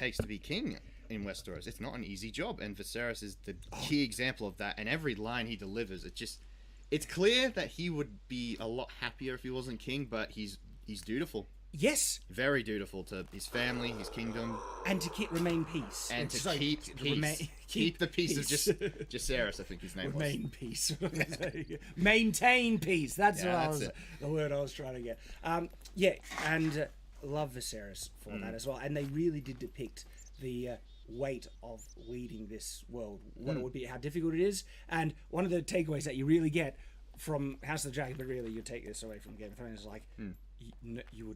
takes to be king in Westeros. It's not an easy job, and Viserys is the key example of that. And every line he delivers, it's clear that he would be a lot happier if he wasn't king, but he's dutiful. Yes. Very dutiful to his family, his kingdom. And to remain peace. And to keep peace. Keep the peace of Jacaerys, I think his name was. Remain peace. Maintain peace. That's the word I was trying to get. And love Viserys for that as well. And they really did depict the weight of leading this world, what it would be, how difficult it is. And one of the takeaways that you really get from House of the Dragon, but really you take this away from Game of Thrones, is like, you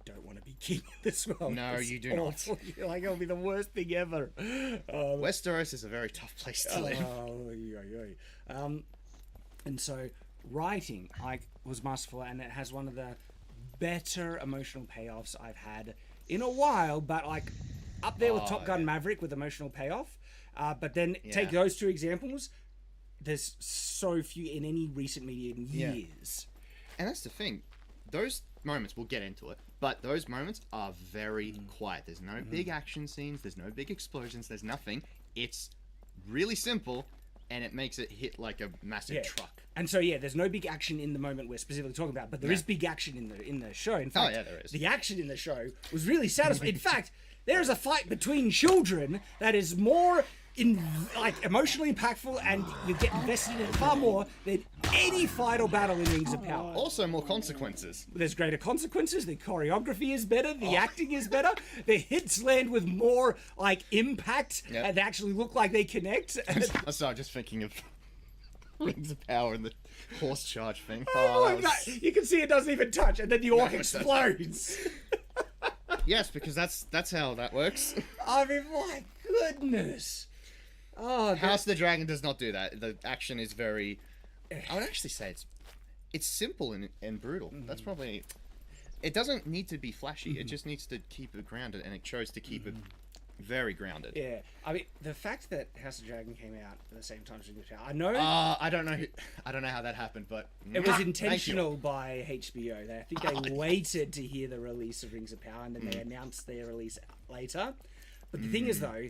don't want to be king in this world. No, you do not. Like, it'll be the worst thing ever. Westeros is a very tough place to live. And so writing was masterful, and it has one of the better emotional payoffs I've had in a while, but like up there with Top Gun Maverick with emotional payoff. But then take those two examples, there's so few in any recent media in years. And that's the thing. Those moments, we'll get into it, but those moments are very quiet. There's no big action scenes, there's no big explosions, there's nothing. It's really simple, and it makes it hit like a massive truck. And so there's no big action in the moment we're specifically talking about, but there is big action in the show. In fact, there is. The action in the show was really satisfying. In fact, there is a fight between children that is more emotionally impactful, and you get invested in it far more than any fight or battle in Rings of Power. Also more consequences. There's greater consequences, the choreography is better, the acting is better, the hits land with more impact, and they actually look like they connect. I'm sorry, just thinking of Rings of Power and the horse charge thing. You can see it doesn't even touch, and then the orc explodes. Yes, because that's how that works. I mean, my goodness. House of the Dragon does not do that. The action is very... I would actually say it's simple and brutal. That's probably... It doesn't need to be flashy. It just needs to keep it grounded, and it chose to keep it very grounded. Yeah. I mean, the fact that House of the Dragon came out at the same time as Rings of Power, I know... I don't know how that happened, but... It was intentional by HBO. I think they waited to hear the release of Rings of Power, and then they announced their release later. But the thing is, though...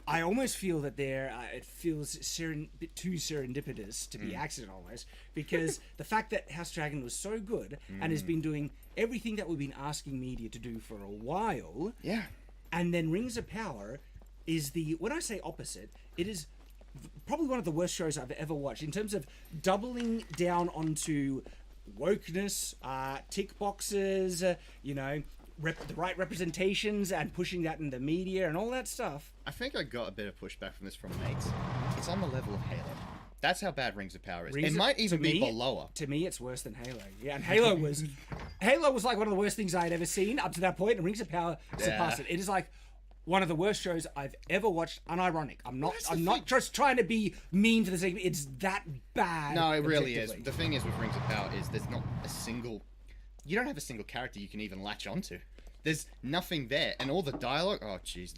I almost feel that it feels a bit too serendipitous to be accident almost, because the fact that House of Dragon was so good and has been doing everything that we've been asking media to do for a while, and then Rings of Power is when I say opposite, it is probably one of the worst shows I've ever watched in terms of doubling down onto wokeness, tick boxes, the right representations, and pushing that in the media and all that stuff. I think I got a bit of pushback from this from mates. It's on the level of Halo. That's how bad Rings of Power is. It might even be below. To me, it's worse than Halo. Yeah, and Halo was like one of the worst things I had ever seen up to that point, and Rings of Power surpassed it. It is like one of the worst shows I've ever watched. Unironic. I'm not just trying to be mean for the sake of it. It's that bad. No, it really is. The thing is with Rings of Power is there's not a single... You don't have a single character you can even latch onto. There's nothing there, and all the dialogue. Oh, jeez.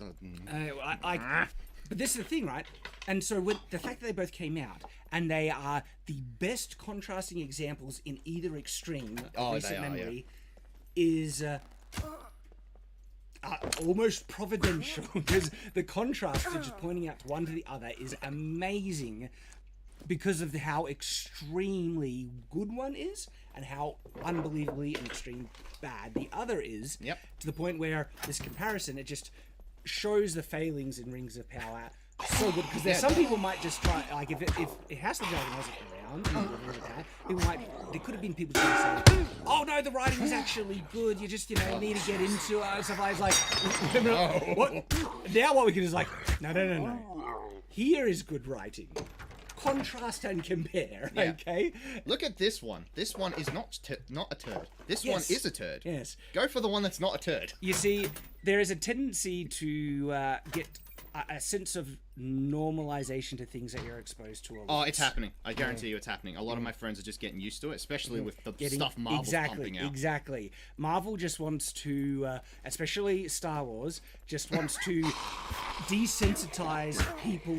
But this is the thing, right? And so with the fact that they both came out, and they are the best contrasting examples in either extreme of recent memory, is almost providential, because the contrast to just pointing out one to the other is amazing, because of how extremely good one is and how unbelievably and extreme bad the other is. To the point where this comparison, it just shows the failings in Rings of Power so good, because there's some people might just try, like, if House of the Dragon wasn't around, there could have been people trying to say, oh no, the writing is actually good, you just, need to get into it, and stuff like what? Now what we can do is like, no. Here is good writing. Contrast and compare, okay? Look at this one. This one is not a turd. This one is a turd. Yes. Go for the one that's not a turd. You see, there is a tendency to get a sense of normalization to things that you're exposed to a lot. Oh, it's happening. I guarantee you it's happening. A lot of my friends are just getting used to it, especially with the stuff Marvel's pumping out. Exactly. Marvel just wants to, especially Star Wars, just wants to desensitize people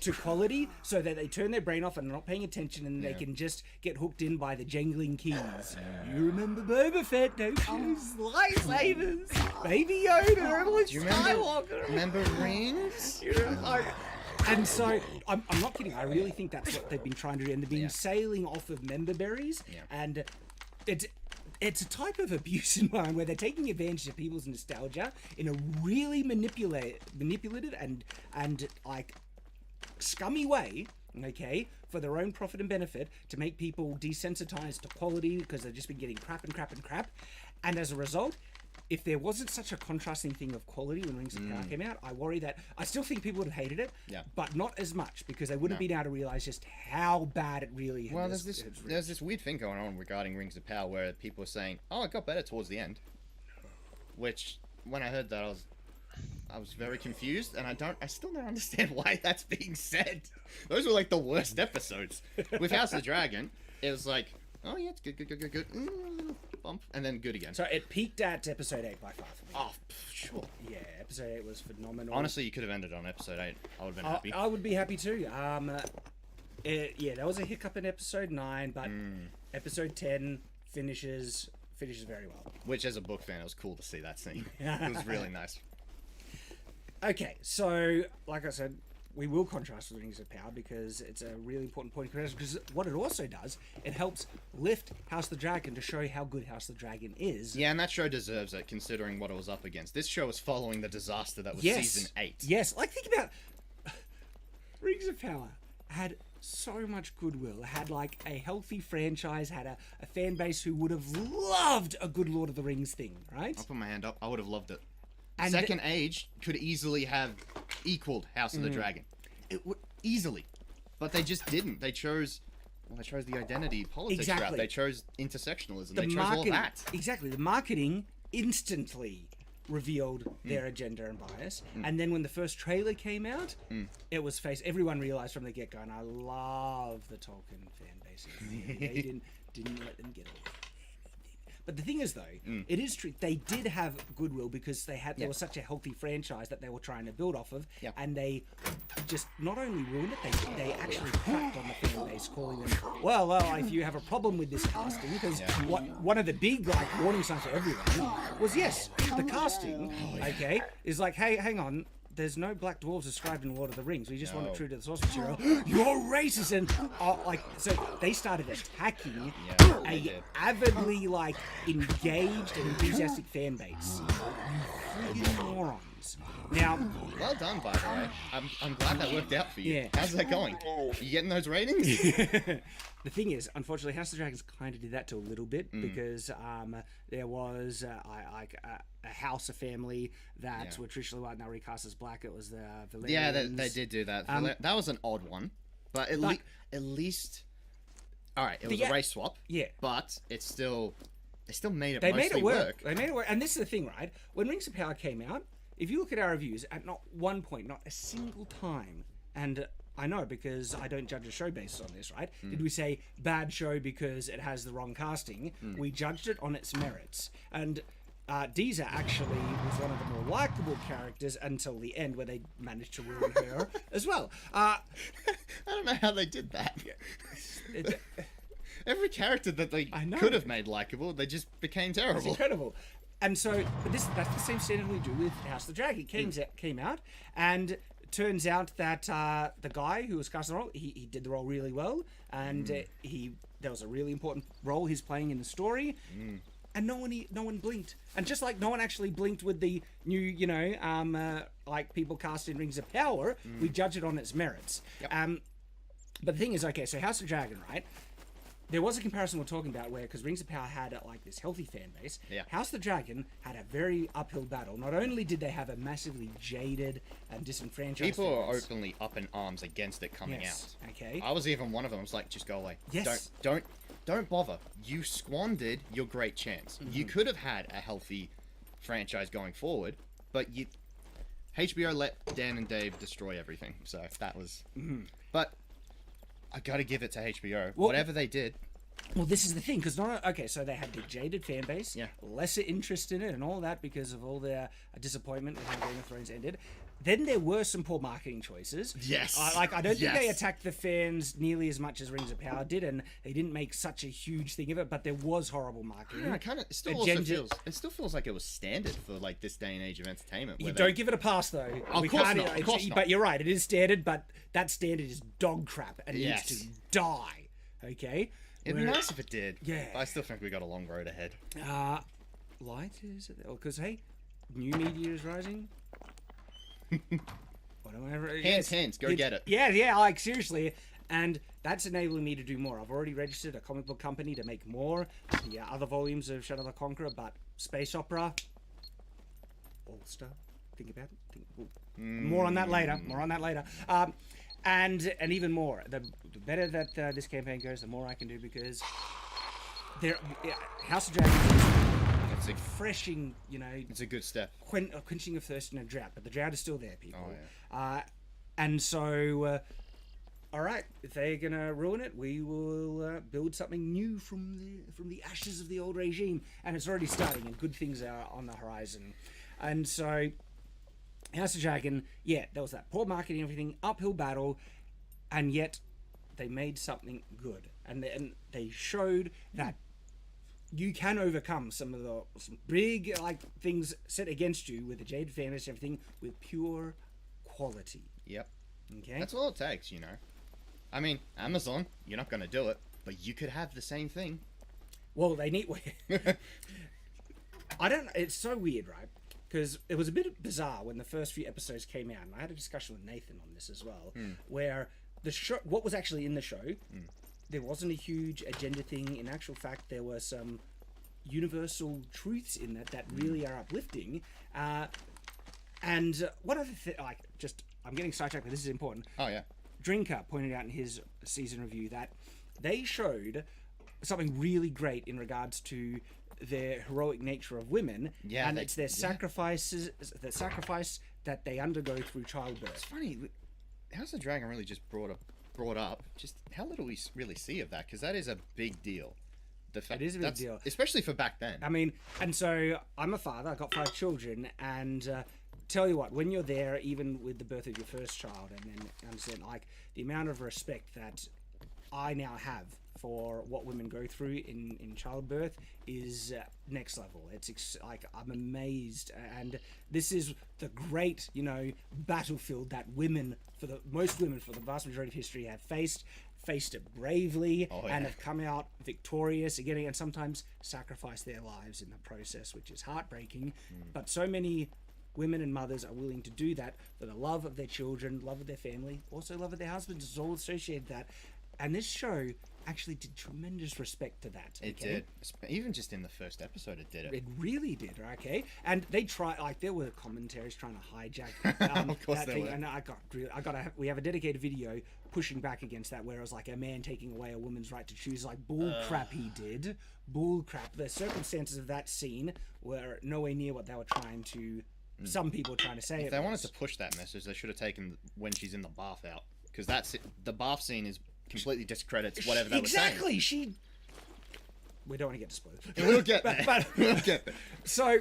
to quality so that they turn their brain off and are not paying attention, and they can just get hooked in by the jangling keys. You remember Boba Fett, don't you? Lightsabers, Baby Yoda, Luke Skywalker. Remember rings? And so, I'm not kidding. I really think that's what they've been trying to do. And they've been sailing off of member berries. Yeah. And it's a type of abuse in mind where they're taking advantage of people's nostalgia in a really manipulative and like scummy way, okay, for their own profit and benefit, to make people desensitized to quality because they've just been getting crap. And as a result, if there wasn't such a contrasting thing of quality when Rings of Power came out, I worry that I still think people would have hated it, but not as much because they wouldn't have been able to realize just how bad it really Well, there's this weird thing going on regarding Rings of Power where people are saying, "Oh, it got better towards the end," which when I heard that I was very confused, and I still don't understand why that's being said. Those were like the worst episodes. With House of the Dragon, it was like, oh yeah, it's good. Bump, and then good again. So it peaked at episode 8 by far for me. Oh, sure. Yeah, episode 8 was phenomenal. Honestly, you could have ended on episode 8. I would have been happy. I would be happy too. There was a hiccup in episode 9, but episode 10 finishes very well. Which, as a book fan, it was cool to see that scene. It was really nice. Okay, so like I said, we will contrast with Rings of Power because it's a really important point of comparison. Because what it also does, it helps lift House of the Dragon to show how good House of the Dragon is. Yeah, and that show deserves it, considering what it was up against. This show is following the disaster that was season 8. Yes, like think about Rings of Power had so much goodwill. It had like a healthy franchise, had a fan base who would have loved a good Lord of the Rings thing, right? I'll put my hand up. I would have loved it. And Second Age could easily have equaled House of the Dragon. It would easily, but they just didn't. They chose the identity politics route. They chose intersectionalism. They chose all that. Exactly. The marketing instantly revealed their agenda and bias. And then when the first trailer came out, it was everyone realized from the get-go, and I love the Tolkien fan base. They didn't let them get away. But the thing is, though, it is true. They did have goodwill because there was such a healthy franchise that they were trying to build off of, and they just not only ruined it, they actually cracked on the fan base, calling them, well, if you have a problem with this casting, because one of the big warning signs for everyone was the casting, okay, is like, hey, hang on. There's no black dwarves described in Lord of the Rings. We just want it true to the source material. You're racist, and so they started attacking a avidly engaged and enthusiastic fan base. You friggin' morons. Now, well done, by the way. I'm glad that worked out for you. Yeah. How's that going? You getting those ratings? The thing is, unfortunately, House of the Dragons kind of did that to a little bit because there was a house, a family that were traditionally white, now recast as black. It was the Valerians. Yeah, they did do that. That was an odd one, but at least, all right, it was a race swap. Yeah, but they still made it. They made it work. They made it work, and this is the thing, right? When Rings of Power came out, if you look at our reviews, at not one point, not a single time, and I know because I don't judge a show based on this, right? Did we say bad show because it has the wrong casting? We judged it on its merits. And Deezer actually was one of the more likable characters until the end, where they managed to ruin her as well. I don't know how they did that. Every character that they could have made likable, they just became terrible. It's incredible. And so, but that's the same standard we do with House of the Dragon. It came out, and turns out that the guy who was cast in the role, he did the role really well, and there was a really important role he's playing in the story, and no one blinked, and just like no one actually blinked with the new, people cast in Rings of Power, we judge it on its merits. Yep. But the thing is, okay, so House of Dragon, right? There was a comparison we're talking about where, because Rings of Power had this healthy fan base, House of the Dragon had a very uphill battle. Not only did they have a massively jaded and disenfranchised people are openly up in arms against it coming out. Okay. I was even one of them. I was like, just go away. Yes. Don't bother. You squandered your great chance. You could have had a healthy franchise going forward, but HBO let Dan and Dave destroy everything, so that was. But I gotta give it to HBO. Well- Whatever they did. Well, this is the thing, because okay, so they had the jaded fan base, Yeah. lesser interest in it, and all that because of all their disappointment with how Game of Thrones ended. Then there were some poor marketing choices. Yes. I don't think they Yes. attacked the fans nearly as much as Rings of Power did, and they didn't make such a huge thing of it. But there was horrible marketing. Yeah, it still feels like it was standard for like this day and age of entertainment. You don't give it a pass though. Of course not. Of course not. But you're right, it is standard. But that standard is dog crap and Yes. needs to die. Okay. It'd be nice if it did. Yeah. But I still think we got a long road ahead. Light is it? Because hey, new media is rising. Whatever. Hands, go get it. Yeah, like seriously, and that's enabling me to do more. I've already registered a comic book company to make more, the other volumes of Shadow the Conqueror, but space opera, All-Star. Think about it. More on that later. And even more. The better that this campaign goes, the more I can do because House of Dragons is refreshing. It's a good step. Quenching of thirst in a drought, but the drought is still there, people. Oh, yeah. And so, all right, if they're gonna ruin it, we will build something new from the ashes of the old regime, and it's already starting, and good things are on the horizon. And so, House of Dragon, yeah, there was that poor marketing, everything, uphill battle, and yet they made something good, and they showed that you can overcome some big things set against you with the jaded fantasy and everything with pure quality. Yep. Okay. That's all it takes, I mean, Amazon, you're not gonna do it, but you could have the same thing. Well, they need. I don't. It's so weird, right? Because it was a bit bizarre when the first few episodes came out, and I had a discussion with Nathan on this as well, where the show, what was actually in the show, there wasn't a huge agenda thing. In actual fact, there were some universal truths in that really are uplifting. And one other thing, I'm getting sidetracked, but this is important. Oh yeah. Drinker pointed out in his season review that they showed something really great in regards to their heroic nature of women, and it's their sacrifices, the sacrifice that they undergo through childbirth. It's funny, House of Dragon really just brought up just how little we really see of that, because that is a big deal. It is a big deal, especially for back then. I mean, and so I'm a father. I've got 5 children, and tell you what, when you're there, even with the birth of your first child, and then understand the amount of respect that I now have for what women go through in childbirth is next level. It's I'm amazed, and this is the great battlefield that most women for the vast majority of history have faced it bravely, and have come out victorious again, and sometimes sacrificed their lives in the process, which is heartbreaking. But so many women and mothers are willing to do that for the love of their children, love of their family, also love of their husbands. It's all associated with that. And this show actually did tremendous respect to that. It did. Even just in the first episode, it did it. It really did, okay? And they there were commentaries trying to hijack of course that there thing. were. And we have a dedicated video pushing back against that, where it was like a man taking away a woman's right to choose, bull crap he did. Bull crap. The circumstances of that scene were nowhere near what they were trying to... Some people were trying to say If they wanted to push that message, they should have taken when she's in the bath out, because the bath scene is completely discredits whatever they were saying. Exactly. We don't want to get to spoilers. We'll get there. We'll get there. So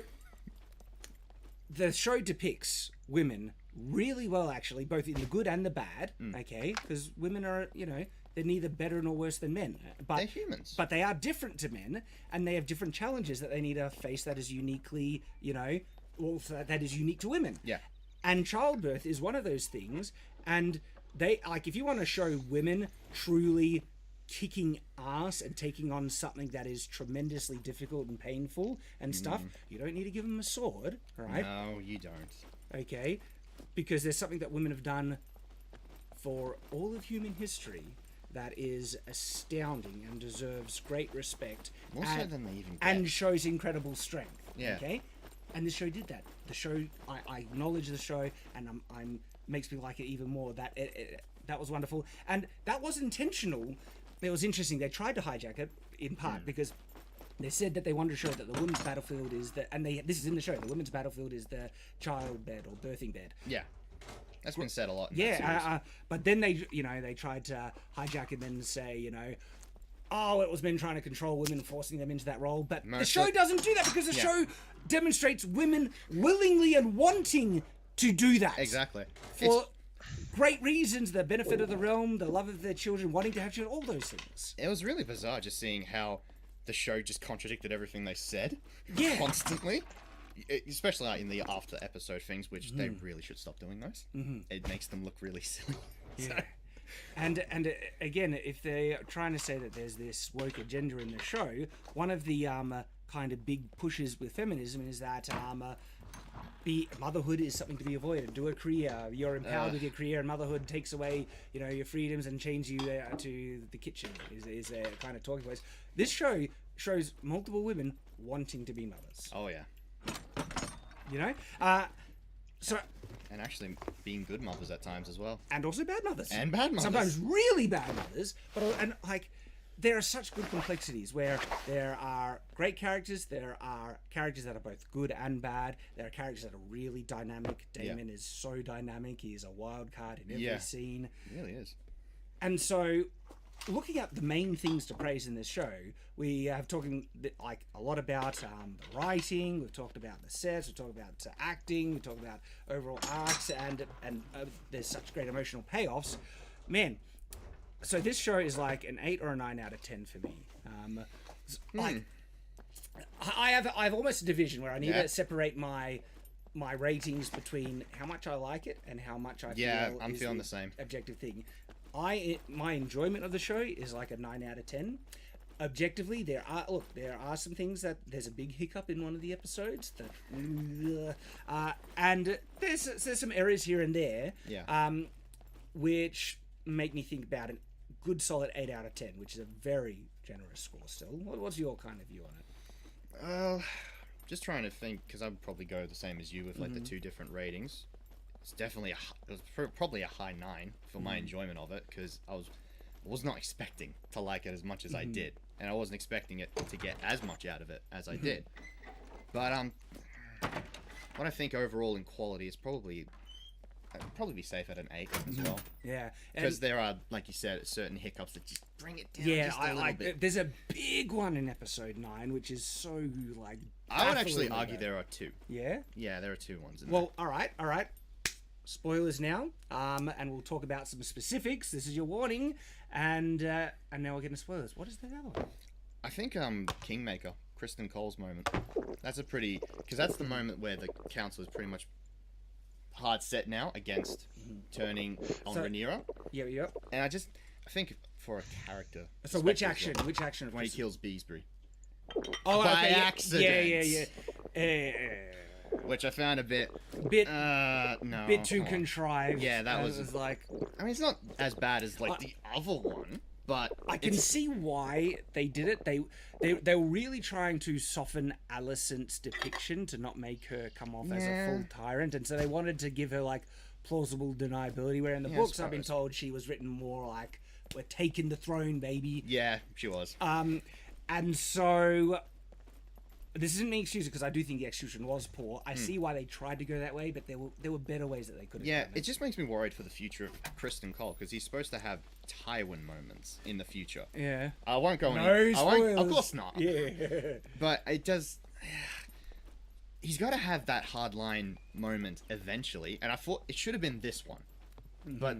the show depicts women really well, actually, both in the good and the bad. Okay, because women are, they're neither better nor worse than men. But they're humans. But they are different to men, and they have different challenges that they need to face. That is uniquely, that is unique to women. Yeah. And childbirth is one of those things, and they if you want to show women truly kicking ass and taking on something that is tremendously difficult and painful and stuff, you don't need to give them a sword, right? No, you don't. Okay, because there's something that women have done for all of human history that is astounding and deserves great respect. More so than they even get. And shows incredible strength. Yeah. Okay, and this show did that. The show, I acknowledge the show, and I'm makes me like it even more. That was wonderful, and that was intentional. It was interesting. They tried to hijack it in part because They said that they wanted to show that the women's battlefield is this is in the show. The women's battlefield is the child bed or birthing bed. Yeah, that's been said a lot. In that series. But then they tried to hijack it and say, oh, it was men trying to control women, forcing them into that role. But the show doesn't do that because the show demonstrates women willingly and wanting to do that. Exactly. For great reasons, the benefit of the realm, the love of their children, wanting to have children, all those things. It was really bizarre just seeing how the show just contradicted everything they said constantly. Especially like in the after episode things, which they really should stop doing those. It makes them look really silly. Yeah. And again, if they're trying to say that there's this woke agenda in the show, one of the kind of big pushes with feminism is that motherhood is something to be avoided. Do a career. You're empowered with your career, and motherhood takes away, your freedoms and chains you to the kitchen. Is a kind of talking place. This show shows multiple women wanting to be mothers. Oh yeah. So. And actually being good mothers at times as well. And also bad mothers. And bad mothers. Sometimes really bad mothers. There are such good complexities where there are great characters, there are characters that are both good and bad, there are characters that are really dynamic. Damon is so dynamic, he is a wild card in every scene. He really is. And so, looking at the main things to praise in this show, we have talking a lot about the writing, we've talked about the sets, we've talked about acting, we've talked about overall arcs, and there's such great emotional payoffs. Man, so this show is like an 8 or a 9 out of 10 for me. I have almost a division where I need to separate my ratings between how much I like it and how much I feel I'm is feeling the same objective thing. My enjoyment of the show is like a 9 out of 10. Objectively, there are some things that there's a big hiccup in one of the episodes and there's some errors here and there, which make me think about a good solid 8 out of 10, which is a very generous score still. What's your kind of view on it? Just trying to think, because I would probably go the same as you with the two different ratings. It's definitely probably a high 9 for my enjoyment of it, because I was not expecting to like it as much as I did, and I wasn't expecting it to get as much out of it as I did. But what I think overall in quality is probably be safe at an 8 as well. Yeah, because there are, like you said, certain hiccups that just bring it down. Yeah, just a little bit. There's a big one in episode 9, which is so like. I would actually argue there are 2. Yeah. Yeah, there are 2 ones. All right. Spoilers now, and we'll talk about some specifics. This is your warning, and now we're getting spoilers. What is the other one? I think Kingmaker, Kristen Cole's moment. That's because that's the moment where the council is pretty much hard set now against turning on Rhaenyra. Yep. And I think for a character. So which action? Which action? When he kills Beesbury. Oh, by accident. Yeah. Which I found a bit bit too contrived. Yeah, that was like. I mean, it's not as bad as the other one, but I can see why they did it. They were really trying to soften Alicent's depiction to not make her come off as a full tyrant, and so they wanted to give her like plausible deniability. Where in the books, I've been told she was written more like, "We're taking the throne, baby." Yeah, she was. And so. This isn't an excuse because I do think the execution was poor. I see why they tried to go that way, but there were better ways that they could have done it. It just makes me worried for the future of Kristen Cole because he's supposed to have Tywin moments in the future. Yeah. I won't go of course not. Yeah. But it does. He's got to have that hardline moment eventually, and I thought it should have been this one, but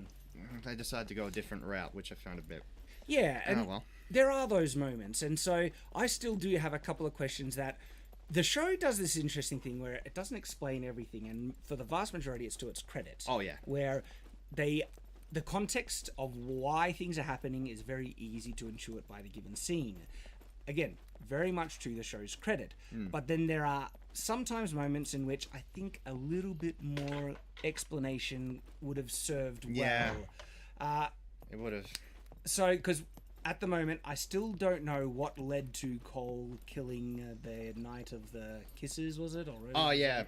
they decided to go a different route, which I found a bit. Yeah, and there are those moments, and so I still do have a couple of questions that the show does this interesting thing where it doesn't explain everything, and for the vast majority, it's to its credit. Oh yeah, where the context of why things are happening is very easy to intuit by the given scene. Again, very much to the show's credit, but then there are sometimes moments in which I think a little bit more explanation would have served well. Yeah, it would have. So, because at the moment, I still don't know what led to Cole killing the Knight of the Kisses, was it? Oh, yeah.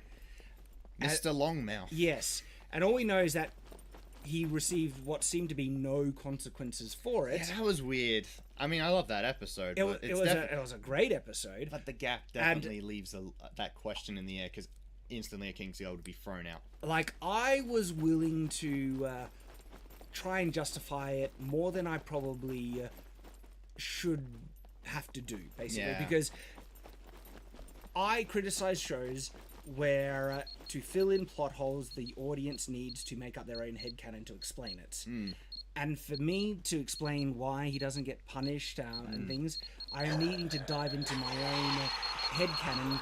Mr. Longmouth. Yes. And all we know is that he received what seemed to be no consequences for it. Yeah, that was weird. I mean, I love that episode. It But was a great episode. But the gap definitely leaves that question in the air because instantly a King's Guard would be thrown out. Like, I was willing to try and justify it more than I probably should have to do, basically, because I criticize shows where to fill in plot holes the audience needs to make up their own headcanon to explain it. And for me to explain why he doesn't get punished and things, I am needing to dive into my own headcanon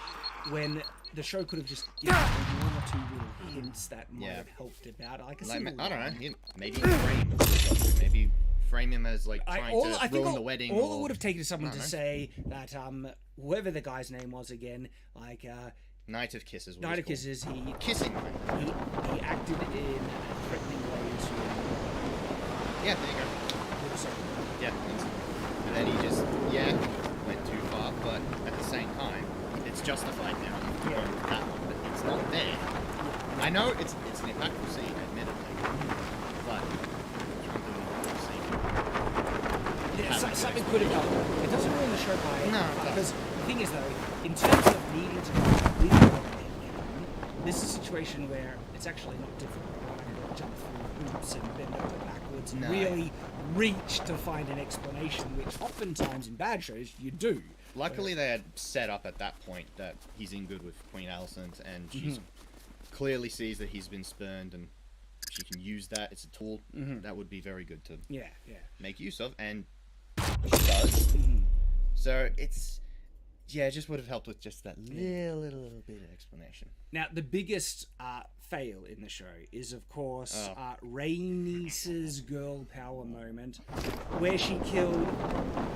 when the show could have just given me one or two little hints that might have helped about. I don't know. Maybe frame him as like trying to ruin the wedding. All it would have taken is someone to say that whoever the guy's name was again, like Night of Kisses. Night of Kisses. Kissing. He acted in a threatening way to. Yeah, there you go. Yeah. And then he just went too far, but at the same time, it's justified now. That one, but it's not there. I know it's an impactful scene, admittedly, but something could have done. It doesn't ruin the show by because the thing is though, in terms of needing to this is a situation where it's actually not difficult. Right? To jump through hoops and bend over backwards and really reach to find an explanation, which oftentimes in bad shows you do. Luckily, they had set up at that point that he's in good with Queen Alicent, and she clearly sees that he's been spurned, and she can use that. It's a tool that would be very good to make use of, and she does. So it's it just would have helped with just that little bit of explanation. Now, the biggest fail in the show is, of course, Rhaenys's girl power moment, where she killed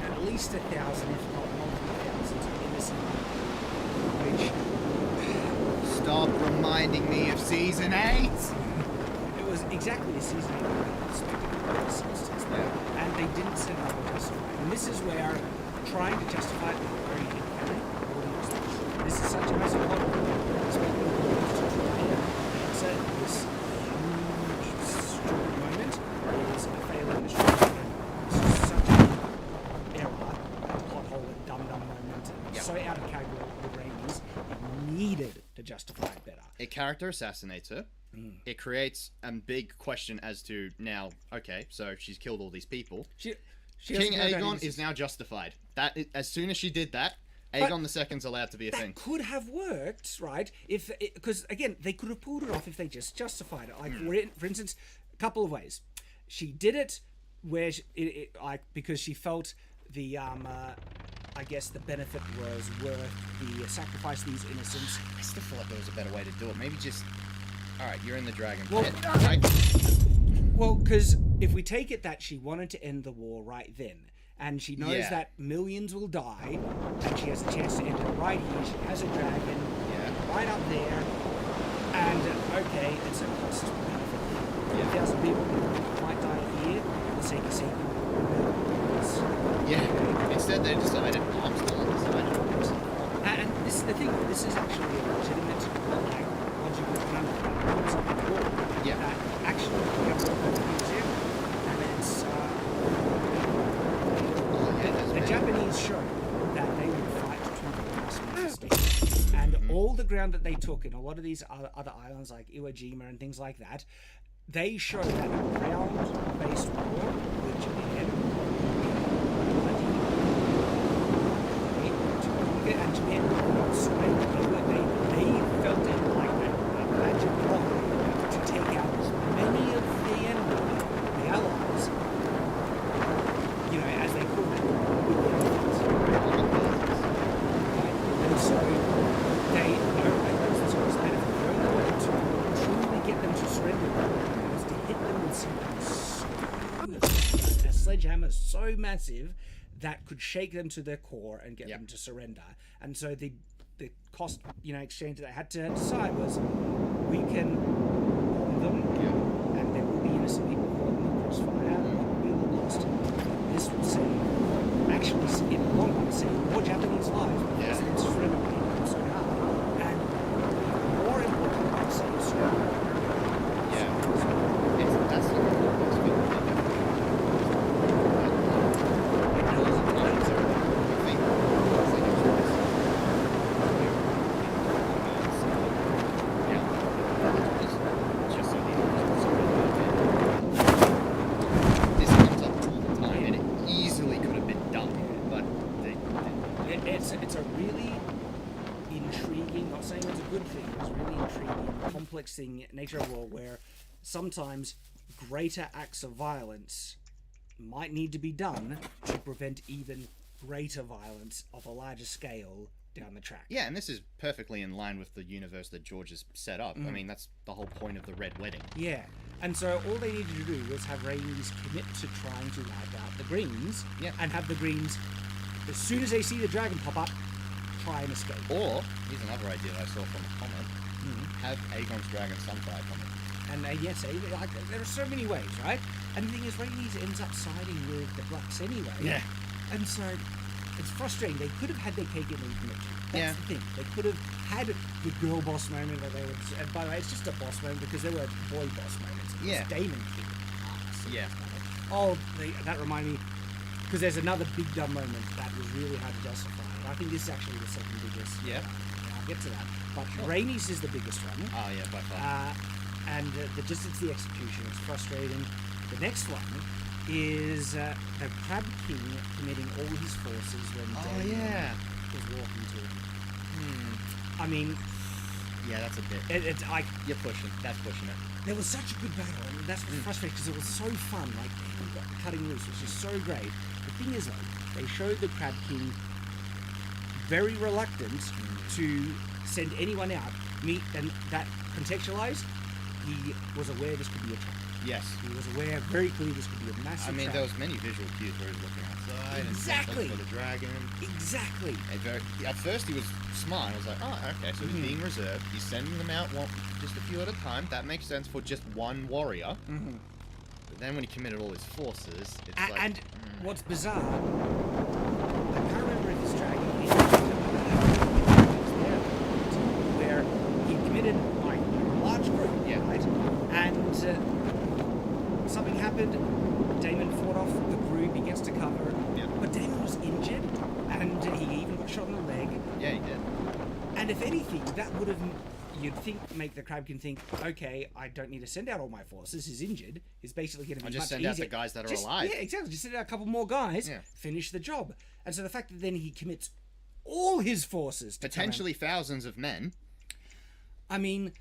at least 1,000, if not multiple thousands, of innocent people, which... Stop reminding me of Season 8! It was exactly a Season 8 and they didn't set it up or justify it. And this is where trying to justify it with a very independent, this is such a massive problem. This huge stupid moment is a failure in the show. This is such an error, plot hole, and dumb moment, and so out of character with Braingainz, it needed to justify it better. A character assassinates her. It creates a big question as to now, okay, so she's killed all these people. King Aegon is now justified. As soon as she did that, Aegon II's allowed to be a thing. That could have worked, right? Because again, they could have pulled it off if they just justified it. Like for instance, a couple of ways. She did it where because she felt the I guess the benefit was worth the sacrifice of these innocents. I still feel like there was a better way to do it. Maybe just, all right, you're in the dragon pit. Right? Well, because if we take it that she wanted to end the war right then, and she knows that millions will die, and she has a chance to end it right here. She has a dragon right up there, and okay, it's a cost benefit. 1,000 people might die here for the sake of saving millions. Instead they decided I'm still undecided. And this is the thing. This is actually a legitimate, logical conundrum. Actually, we have the Japanese show that they would fight to the last mistake. And all the ground that they took in a lot of these other islands like Iwo Jima and things like that, they show that a ground-based war with Japan, and Japan they felt it like a magic wand to take out as many of the enemy, the allies, as they could. And so they this was benefit. The only way to truly get them to surrender was to hit them with something a sledgehammer so massive that could shake them to their core and get them to surrender. And so the cost, exchange that they had to decide was, we can bomb them, and there will be innocent people caught in the crossfire, we will lost. This will save, actually, in the long run, save more Japanese lives because it's surrender rate so hard. And more importantly, save surrender. That's the thing, nature of war, where sometimes greater acts of violence might need to be done to prevent even greater violence of a larger scale down the track. Yeah, and this is perfectly in line with the universe that George has set up. I mean, that's the whole point of the Red Wedding. Yeah, and so all they needed to do was have Rhaenys commit to trying to wipe out the Greens, and have the Greens, as soon as they see the dragon pop up, try and escape. Or, here's another idea I saw from a comment, have Aegon's dragon sunfire come in. And yes, like, there are so many ways, right? And the thing is, Rhaenys ends up siding with the Blacks anyway. Yeah. And so it's frustrating. They could have had their cake and eaten it too. That's the thing. They could have had the girl boss moment where they would. And by the way, it's just a boss moment because there were boy boss moments. Yeah. Damon kicked ass. Yeah. Oh, that reminded me, because there's another big dumb moment that was really hard to justify. And I think this is actually the second biggest. Yeah. I'll get to that. But Rhaenys is the biggest one. Oh, yeah, by far. And it's the execution. It's frustrating. The next one is the Crab King committing all his forces when Damon was walking to him. I mean, yeah, that's a bit. You're pushing. That's pushing it. There was such a good battle, and that's what's frustrating because it was so fun. Like, Damon got cutting loose, which is so great. The thing is, though, they showed the Crab King very reluctant to send anyone out. And that contextualized, he was aware this could be a trap. Yes. He was aware very clearly this could be a massive trap. there was many visual cues where he was looking outside Exactly. and looking for the dragon. Exactly. And at first he was smart. I was like, oh, okay, so he's being reserved. He's sending them out just a few at a time. That makes sense for just one warrior. But then when he committed all his forces, it's like... And what's bizarre, I can't remember if this dragon where he committed like a large group, right? And something happened. Damon fought off the group. He gets to cover, but Damon was injured, and he even got shot in the leg. Yeah, he did. And if anything, that would have, you'd think, make the Crabkin think, okay, I don't need to send out all my forces. He's injured. He's basically going to be much easier. I'll just send out the guys that are alive. Yeah, exactly. Just send out a couple more guys. Finish the job. And so the fact that then he commits all his forces to potentially thousands of men. I mean,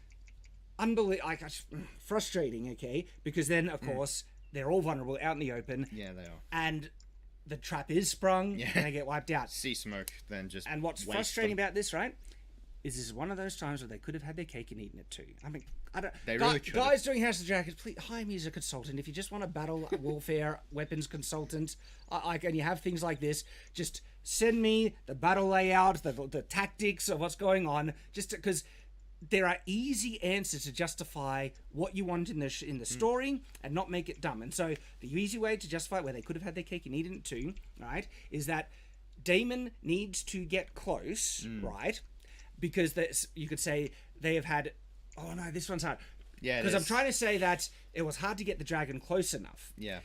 frustrating, okay? Because then, of course, they're all vulnerable out in the open. Yeah, they are. And the trap is sprung, and they get wiped out. Sea smoke, then just. And what's frustrating about this, right, is this is one of those times where they could have had their cake and eaten it too. I mean, I don't. Really could. Guys doing House of Dragons, please hire me as a consultant. If you just want a battle warfare weapons consultant, and you have things like this, just send me the battle layout, the tactics of what's going on, just because. There are easy answers to justify what you want in the story and not make it dumb. And so the easy way to justify it, where they could have had their cake and eaten it too, right, is that Damon needs to get close, right? Because you could say they have had... Oh, no, this one's hard. Yeah, because I'm trying to say that it was hard to get the dragon close enough. Yeah.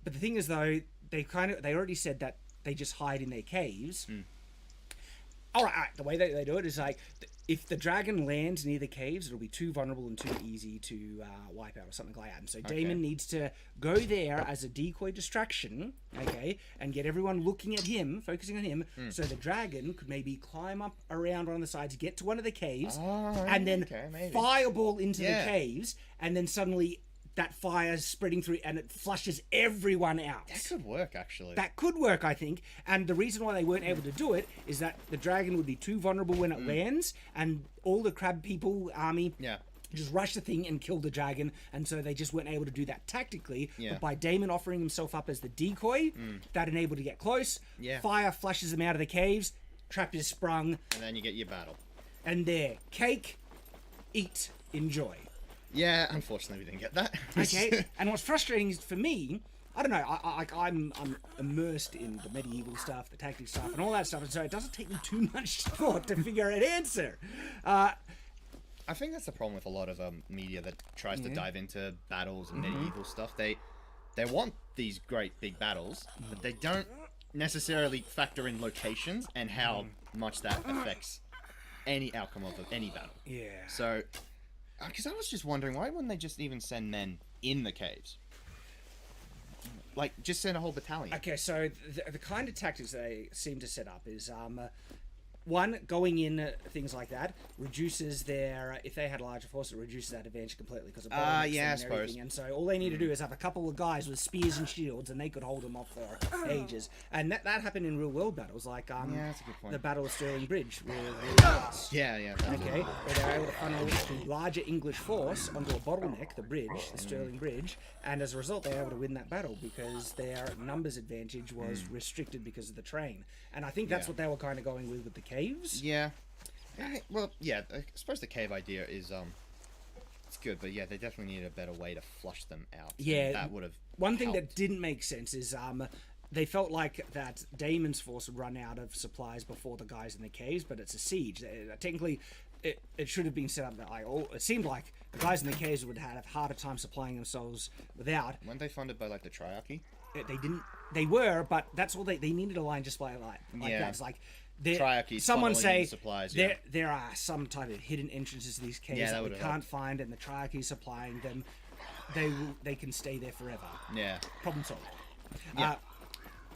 But the thing is, though, they already said that they just hide in their caves. All right, the way they do it is like... If the dragon lands near the caves, it'll be too vulnerable and too easy to wipe out or something like that. And so Damon needs to go there as a decoy distraction, okay, and get everyone looking at him, focusing on him, so the dragon could maybe climb up around on the sides, get to one of the caves, and then fireball into the caves, and then suddenly... that fire is spreading through and it flushes everyone out. That could work, actually. That could work, I think. And the reason why they weren't able to do it is that the dragon would be too vulnerable when it lands, and all the crab people army just rush the thing and kill the dragon, and so they just weren't able to do that tactically. But by Damon offering himself up as the decoy, that enabled to get close. Fire flushes them out of the caves, trap is sprung. And then you get your battle. And there. Cake, eat, enjoy. Yeah, unfortunately we didn't get that. Okay, and what's frustrating is for me, I don't know, I'm immersed in the medieval stuff, the tactics stuff, and all that stuff, and so it doesn't take me too much thought to figure out an answer. I think that's the problem with a lot of media that tries to dive into battles and medieval stuff. They want these great big battles, but they don't necessarily factor in locations and how much that affects any outcome of any battle. Yeah. So... Because I was just wondering, why wouldn't they just even send men in the caves? Like, just send a whole battalion. Okay, so the kind of tactics they seem to set up is one, going in things like that reduces their, if they had a larger force, it reduces that advantage completely because of bottlenecks yeah, I and suppose. everything. And so all they need to do is have a couple of guys with spears and shields, and they could hold them off for ages. And that happened in real world battles, like Yeah, that's a good point. the Battle of Stirling Bridge. Yeah. Okay, where they were able to funnel the larger English force onto a bottleneck, the bridge, the Stirling Bridge, and as a result, they were able to win that battle because their numbers advantage was restricted because of the train. And I think that's what they were kind of going with the caves. Yeah. Well, yeah. I suppose the cave idea is it's good, but yeah, they definitely need a better way to flush them out. Yeah, that would have. One thing that didn't make sense is they felt like that Damon's force would run out of supplies before the guys in the caves, but it's a siege. Technically, it should have been set up that it seemed like the guys in the caves would have a harder time supplying themselves without. Weren't they funded by like the Triarchy? They didn't. They were, but that's all they needed a line just by like that. It's like someone say supplies, there are some type of hidden entrances to these caves that we can't find, and the Triarchy supplying them. They can stay there forever. Yeah. Problem solved. Yeah.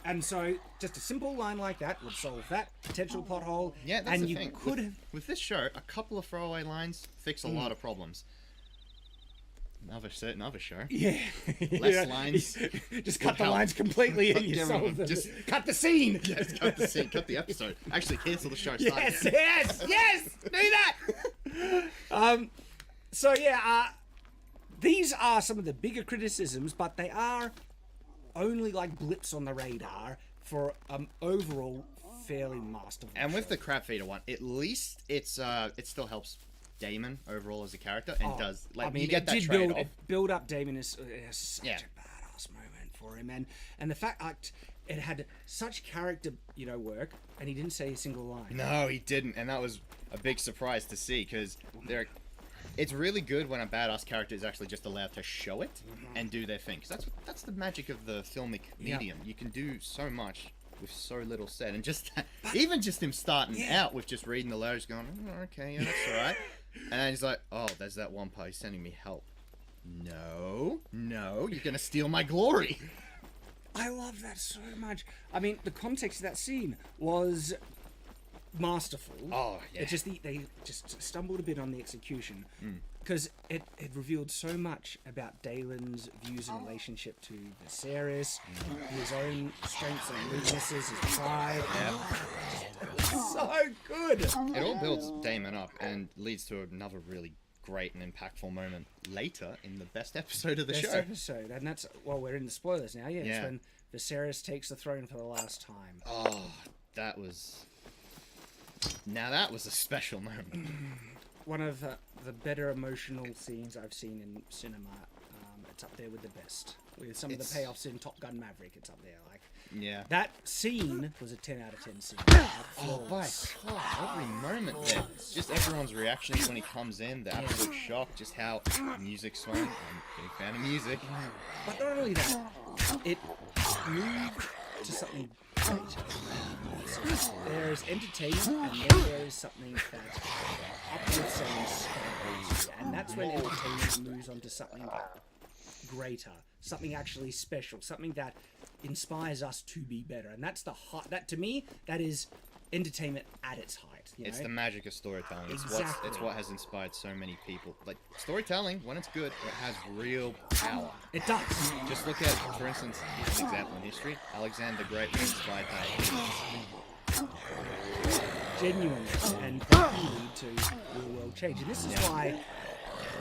And so, just a simple line like that would solve that potential pothole. Yeah, that's and the you thing. could have with this show, a couple of throwaway lines fix a lot of problems. Another show. Yeah. Less lines. Just cut the lines completely and you solve them. Just cut the scene. Yes, cut the scene. Cut the episode. Actually, cancel the show. Yes. Do that. So yeah, these are some of the bigger criticisms, but they are only like blips on the radar for overall fairly masterful. And with show. the crab feeder one, at least it still helps Damon overall as a character, and does you get that trade-off. It build up Damon is such a badass moment for him, and the fact it had such character work, and he didn't say a single line. No, he didn't, and that was a big surprise to see because it's really good when a badass character is actually just allowed to show it and do their thing. 'Cause that's the magic of the filmic medium. You can do so much with so little said, and even just him starting out with just reading the letters, going, oh, okay, yeah, that's all right. And then he's like, oh, there's that one part, he's sending me help. No, you're gonna steal my glory. I love that so much. I mean, the context of that scene was masterful. Oh, yeah. It just they just stumbled a bit on the execution because it revealed so much about Dalen's views in relationship to Viserys, his own strengths and weaknesses, his pride. So good. It all builds Daemon up and leads to another really great and impactful moment later in the best episode of the show. Episode, and that's we're in the spoilers now. Yeah, it's when Viserys takes the throne for the last time. Oh, that was a special moment. One of the better emotional scenes I've seen in cinema. It's up there with the best. With some of the payoffs in Top Gun Maverick, it's up there. That scene was a 10 out of 10 scene. By every moment there. Just everyone's reactions when he comes in, the absolute shock, just how music's fun. I'm a big fan of music. But not only that, it moved to something greater. So there's entertainment, and then there is something that uplifts and inspires you. And that's when entertainment moves on to something greater, something actually special, something that inspires us to be better. And that's that to me, that is entertainment at its height. It's the magic of storytelling. Exactly. It's what has inspired so many people. Like, storytelling, when it's good, it has real power. It does. Just look at, for instance, here's an example in history. Alexander the Great was inspired by genuinely, and that can lead to real world change. And this is why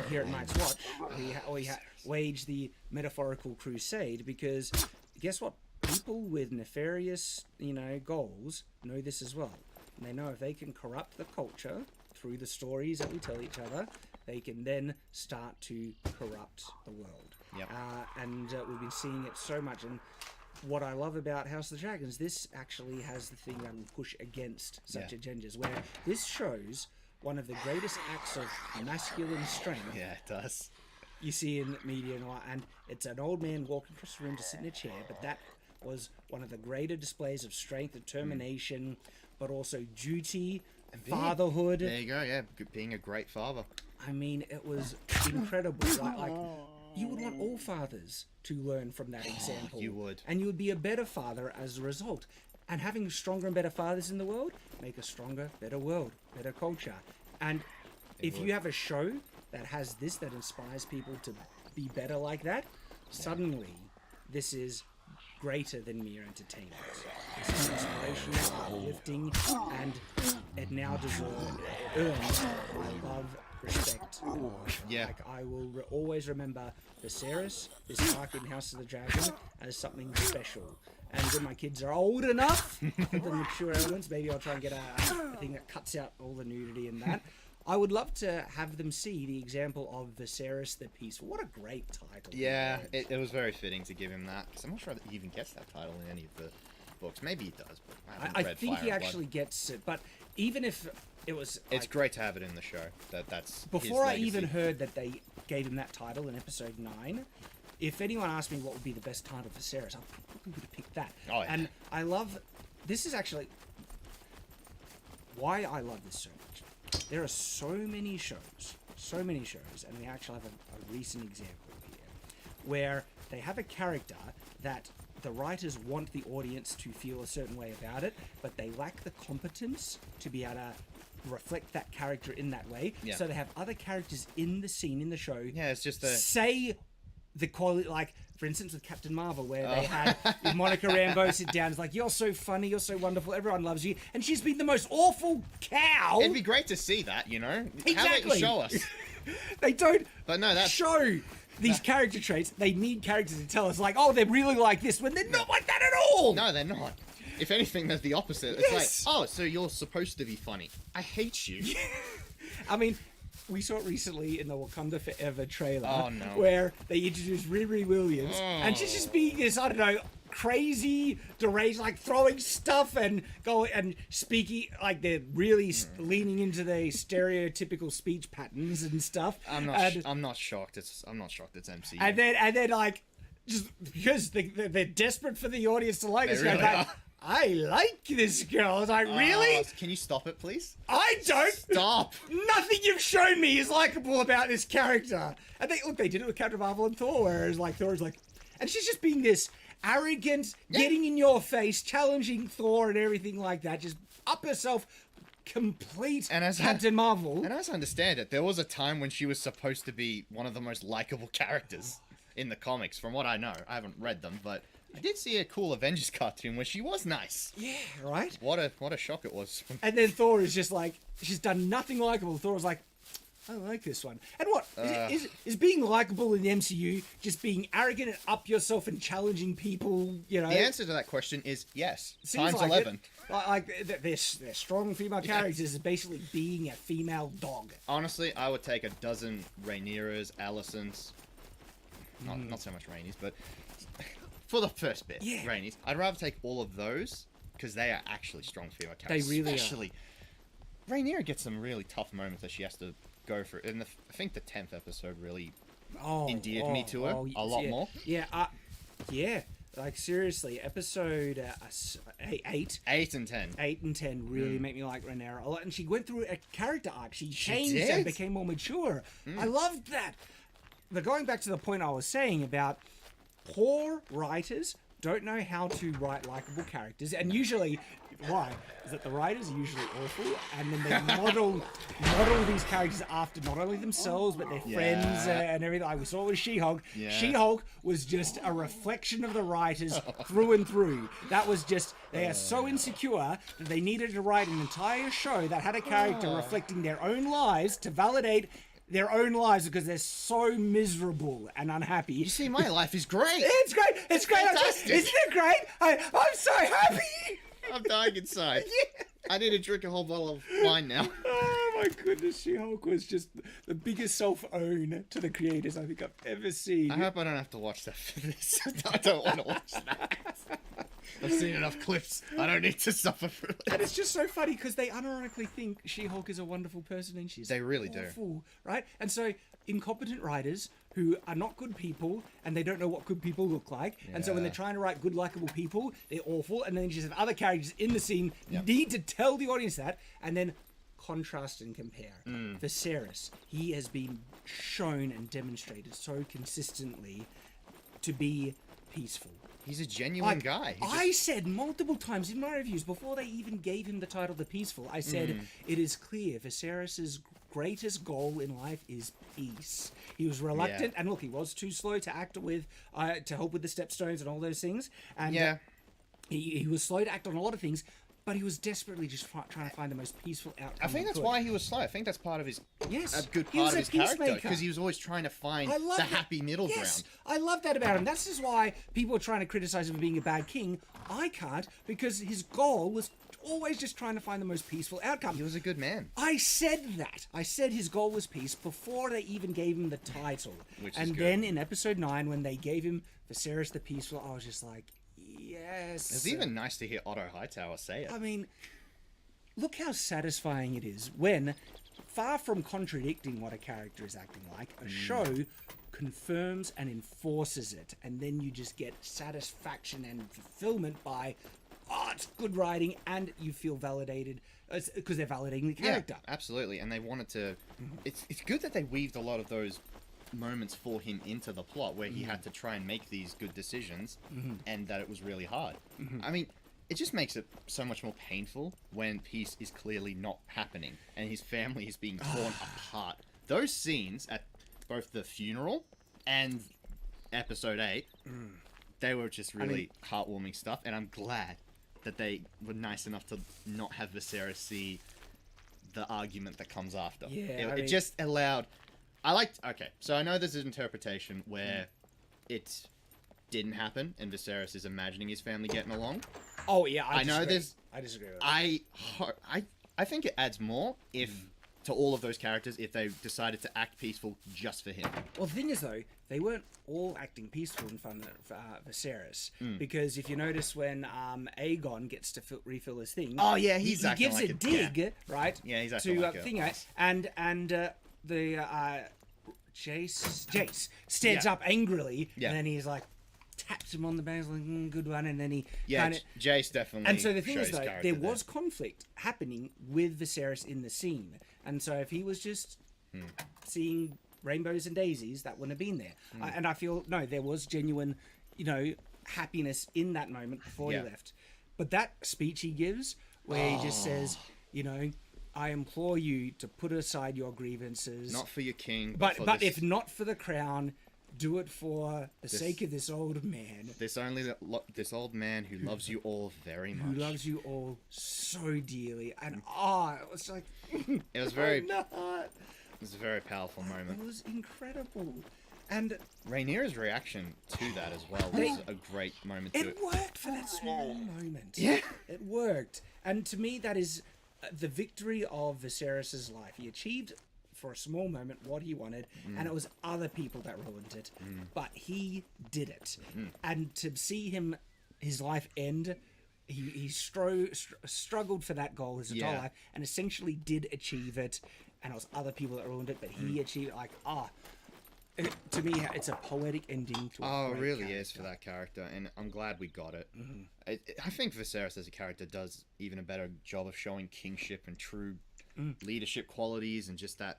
here at Night's Watch we wage the metaphorical crusade, because guess what? People with nefarious, goals know this as well. And they know if they can corrupt the culture through the stories that we tell each other, they can then start to corrupt the world. Yep. And we've been seeing it so much. And what I love about House of the Dragons, this actually has the thing that will push against such agendas, where this shows one of the greatest acts of masculine strength. Yeah, it does. You see in media and it's an old man walking across the room to sit in a chair, but that was one of the greater displays of strength, determination, but also duty, fatherhood. There you go, yeah, being a great father. I mean, it was incredible. Like you would want all fathers to learn from that example. You would. And you would be a better father as a result. And having stronger and better fathers in the world make a stronger, better world, better culture. And if you have a show that has this, that inspires people to be better like that, suddenly this is greater than mere entertainment. This is inspirational, uplifting, and it now earns my love, respect. Yeah. Like, I will always remember Viserys, this arc in House of the Dragon, as something special. And when my kids are old enough for the mature elements, maybe I'll try and get a thing that cuts out all the nudity and that. I would love to have them see the example of Viserys the Peaceful. What a great title. Yeah, it was very fitting to give him that. Because I'm not sure that he even gets that title in any of the books. Maybe he does, but I think he actually gets it. But even if it was... It's great to have it in the show. That's before I even heard that they gave him that title in episode 9, if anyone asked me what would be the best title for Viserys, I probably would have picked that. Oh, yeah. And I love... This is actually... why I love this so much. There are so many shows, and we actually have a recent example here, where they have a character that the writers want the audience to feel a certain way about it, but they lack the competence to be able to reflect that character in that way. Yeah. So they have other characters in the scene, in the show, it's just say the quality, like, for instance, with Captain Marvel, where they had Monica Rambeau sit down, it's like, you're so funny, you're so wonderful, everyone loves you, and she's been the most awful cow. It'd be great to see that, you know? Exactly. How about you show us? They don't that's... show these character traits. They need characters to tell us, like, oh, they're really like this, when they're not like that at all. No, they're not. If anything, they're the opposite. It's like, oh, so you're supposed to be funny. I hate you. I mean... We saw it recently in the Wakanda Forever trailer, no. where they introduced Riri Williams, and she's just being this, I don't know, crazy, deranged, like throwing stuff and going and speaking, like they're really leaning into the stereotypical speech patterns and stuff. I'm not shocked. I'm not shocked it's MCU. And then like, just because they're desperate for the audience to like this, really like, I like this girl. I was like, really? Can you stop it, please? I don't. Stop. Nothing you've shown me is likable about this character. And they did it with Captain Marvel and Thor, whereas like Thor is like, and she's just being this arrogant, getting in your face, challenging Thor and everything like that, just up herself, complete Captain Marvel. And as I understand it, there was a time when she was supposed to be one of the most likable characters in the comics, from what I know. I haven't read them, but I did see a cool Avengers cartoon where she was nice. Yeah, right? What a shock it was. And then Thor is just like, she's done nothing likable. Thor was like, I like this one. And what? Is being likable in the MCU just being arrogant and up yourself and challenging people, you know? The answer to that question is yes. Seems Times like 11. They're strong female characters is basically being a female dog. Honestly, I would take a dozen Rhaenyras, Alicents. Not so much Rhaenys, but... For the first bit, Rhaenys. I'd rather take all of those, because they are actually strong female characters. They really Especially, Rhaenyra gets some really tough moments that she has to go through. And I think the 10th episode really endeared me to her a lot more. Yeah. Like, seriously, episode 8... 8 and 10. 8 and 10 really make me like Rhaenyra a lot. And she went through a character arc. She changed did. and became more mature. I loved that. But going back to the point I was saying about... poor writers don't know how to write likable characters, and usually, why? Is that the writers are usually awful, and then they model these characters after not only themselves, but their friends and everything. Like we saw with She-Hulk. Yeah. She-Hulk was just a reflection of the writers through and through. That was just, they are so insecure that they needed to write an entire show that had a character reflecting their own lives to validate their own lives because they're so miserable and unhappy. You see, my life is great. It's great. It's great. Fantastic. Isn't it great? I'm so happy. I'm dying inside. I need to drink a whole bottle of wine now. Oh my goodness, She-Hulk was just the biggest self-own to the creators I think I've ever seen. I hope I don't have to watch that for this. I don't want to watch that. I've seen enough clips. I don't need to suffer for it. And it's just so funny because they unironically think She-Hulk is a wonderful person and she's They really awful, right? And so incompetent writers who are not good people and they don't know what good people look like. And so when they're trying to write good, likable people, they're awful. And then you just have other characters in the scene need to tell the audience that and then contrast and compare. Viserys, he has been shown and demonstrated so consistently to be peaceful, He's a genuine guy. I said multiple times in my reviews, before they even gave him the title The Peaceful, I said, it is clear Viserys' greatest goal in life is peace. He was reluctant, and look, he was too slow to act with, to help with the stepstones and all those things. And he was slow to act on a lot of things, but he was desperately just trying to find the most peaceful outcome. I think that's why he was slow. I think that's part of his a good he part was of a his character, peacemaker. because he was always trying to find the that. happy middle Yes, ground. I love that about him. That's just why people are trying to criticize him for being a bad king. I can't, because his goal was always just trying to find the most peaceful outcome. He was a good man. I said that. I said his goal was peace before they even gave him the title. Which and is good. then in episode 9, when they gave him Viserys the Peaceful, I was just like, yes. It's even nice to hear Otto Hightower say it. I mean, look how satisfying it is when, far from contradicting what a character is acting like, a show confirms and enforces it, and then you just get satisfaction and fulfillment by, it's good writing, and you feel validated because they're validating the character. Yeah, absolutely. And they wanted to. It's good that they weaved a lot of those moments for him into the plot, where he had to try and make these good decisions, and that it was really hard. I mean, it just makes it so much more painful when peace is clearly not happening and his family is being torn apart. Those scenes at both the funeral and episode 8, they were just really heartwarming stuff, and I'm glad that they were nice enough to not have Viserys see the argument that comes after. Yeah, It just allowed... Okay, so I know there's an interpretation where it didn't happen and Viserys is imagining his family getting along. Oh yeah, I know there's... I disagree with that. I think it adds more if to all of those characters if they decided to act peaceful just for him. Well, the thing is, though, they weren't all acting peaceful in front of Viserys. Because if you notice when Aegon gets to refill his thing... Oh, yeah, he he's acting gives like a a... dig, right? Yeah, he's acting to like a... Thingo, and Jace stands up angrily, and then he's like, taps him on the back, like, good one, and then he kind of... Jace definitely. And so the thing shows is, though, character there was conflict happening with Viserys in the scene. And so if he was just seeing rainbows and daisies, that wouldn't have been there. And I feel, no, there was genuine, happiness in that moment before he left. But that speech he gives, where he just says, I implore you to put aside your grievances. Not for your king, but for this... if not for the crown... Do it for the sake of this old man. This old man who loves you all very much. Who loves you all so dearly. And it was like... It was very... It was a very powerful moment. It was incredible. And... Rhaenyra's reaction to that as well was a great moment too. It worked for that small moment. Yeah. It worked. And to me, that is the victory of Viserys' life. He achieved... for a small moment what he wanted, and it was other people that ruined it, but he did it. And to see his life end, he struggled for that goal his entire life, and essentially did achieve it, and it was other people that ruined it, but he achieved it. To me, it's a poetic ending to a it great really character. is for that character, and I'm glad we got it. I think Viserys as a character does even a better job of showing kingship and true leadership qualities and just that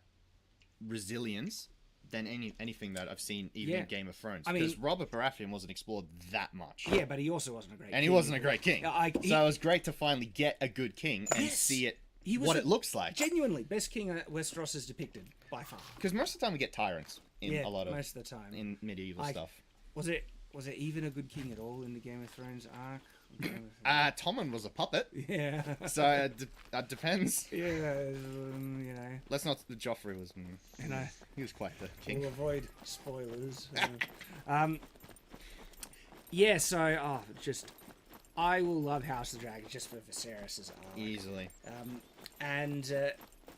resilience than anything that I've seen even in Game of Thrones. Because Robert Baratheon wasn't explored that much. Yeah, but he also wasn't a great king. And he wasn't a great king. So it was great to finally get a good king and see it what it looks like. Genuinely, best king Westeros is depicted, by far. Because most of the time we get tyrants in a lot of... most of the time. In medieval stuff. Was it even a good king at all in the Game of Thrones arc? Tommen was a puppet. Yeah. So it depends. Yeah, Let's not... Joffrey was... he was quite the king. We'll avoid spoilers. I will love House of the Dragon just for Viserys' arc. Easily.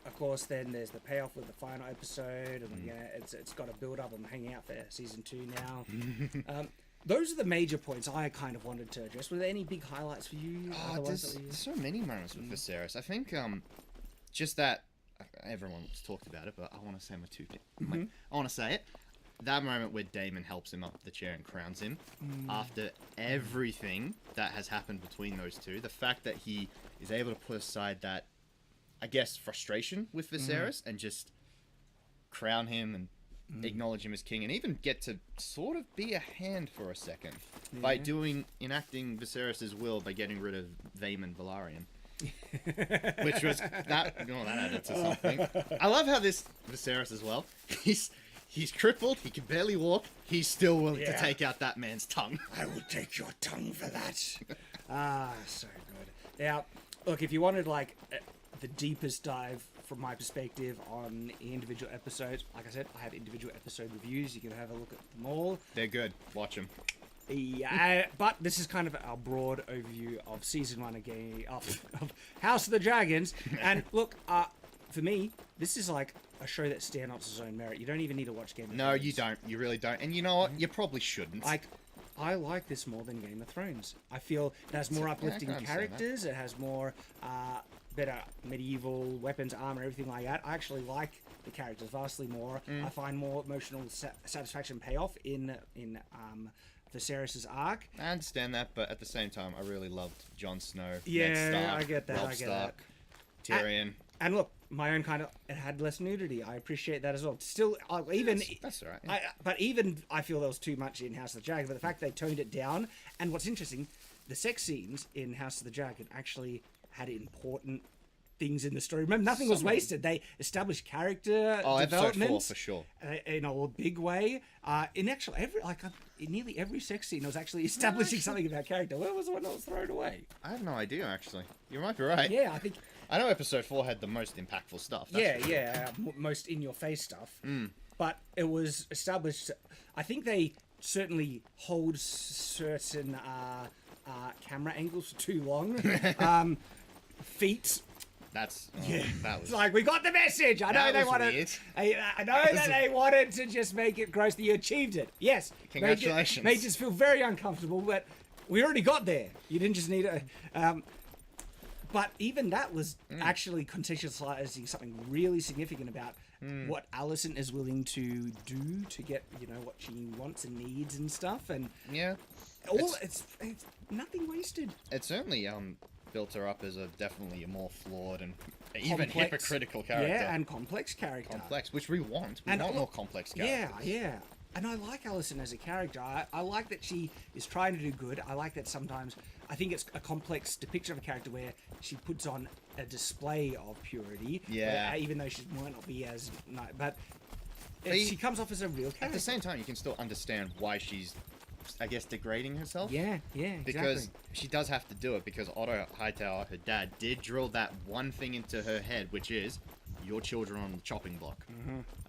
Of course, then there's the payoff with the final episode, and it's got to build up. I'm hanging out for season 2 now. Those are the major points I kind of wanted to address. Were there any big highlights for you? There's so many moments with Viserys. I think just that everyone's talked about it, but I want to say my two things. I want to say it. That moment where Daemon helps him up the chair and crowns him after everything that has happened between those two. The fact that he is able to put aside that, I guess, frustration with Viserys and just crown him and acknowledge him as king and even get to sort of be a hand for a second by enacting Viserys' will by getting rid of Vaemon Velaryon. Which was that added to something. I love how this Viserys as well. He's crippled. He can barely walk. He's still willing to take out that man's tongue. I will take your tongue for that. So good. Now, look, if you wanted like the deepest dive from my perspective on individual episodes, like I said, I have individual episode reviews. You can have a look at them all. They're good. Watch them. Yeah, but this is kind of our broad overview of season 1 again of House of the Dragons. And look, for me, this is like a show that stands on its own merit. You don't even need to watch Game of Thrones. No, you don't. You really don't. And you know what? You probably shouldn't. I like this more than Game of Thrones. I feel it has more uplifting characters. It has more better medieval weapons, armor, everything like that. I actually like the characters vastly more. I find more emotional satisfaction payoff in Viserys' arc. I understand that, but at the same time, I really loved Jon Snow. Yeah, Ned Stark, I get that. Robb Stark, Tyrion. And look, my own kind of it had less nudity. I appreciate that as well. Still, even that's all right. Yeah. But even I feel there was too much in House of the Dragon. But the fact they toned it down, and what's interesting, the sex scenes in House of the Dragon actually had important things in the story. Remember, nothing was wasted. They established character development. Episode 4 for sure. In a big way. In actual in nearly every sex scene, was actually establishing something about character. Where was the one that was thrown away? I have no idea, actually. You might be right. Yeah, I think. I know episode 4 had the most impactful stuff. Most in-your-face stuff. But it was established. I think they certainly hold certain camera angles for too long. Feet. That was It's like, we got the message. I know they wanted. I know that they wanted to just make it gross. You achieved it. Yes. Congratulations. Made us feel very uncomfortable, but we already got there. You didn't just need to. But even that was actually contextualizing something really significant about what Alicent is willing to do to get, what she wants and needs and stuff. And it's nothing wasted. It certainly built her up as definitely a more flawed and even hypocritical character. Yeah, and complex character. Complex, which we want. We want more complex characters. Yeah. And I like Alicent as a character. I like that she is trying to do good. I like that sometimes I think it's a complex depiction of a character where she puts on a display of purity. Yeah. Even though she might not be as nice. But she comes off as a real character. At the same time, you can still understand why she's, I guess, degrading herself. Yeah, exactly. Because she does have to do it because Otto Hightower, her dad, did drill that one thing into her head, which is your children on the chopping block.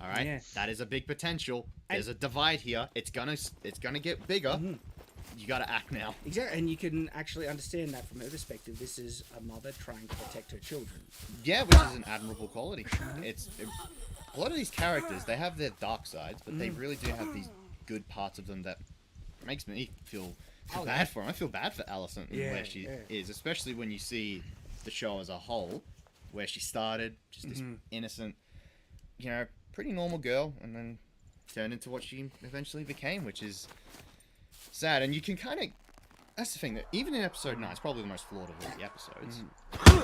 All right, that is a big potential. There's a divide here. It's gonna get bigger. You got to act now. Exactly, and you can actually understand that from her perspective. This is a mother trying to protect her children. Yeah, which is an admirable quality. A lot of these characters, they have their dark sides, but they really do have these good parts of them that makes me feel bad for them. I feel bad for Alicent and where she is, especially when you see the show as a whole, where she started, just this innocent, pretty normal girl, and then turned into what she eventually became, which is sad. And you can kind of... That's the thing, that even in episode 9, it's probably the most flawed of all the episodes,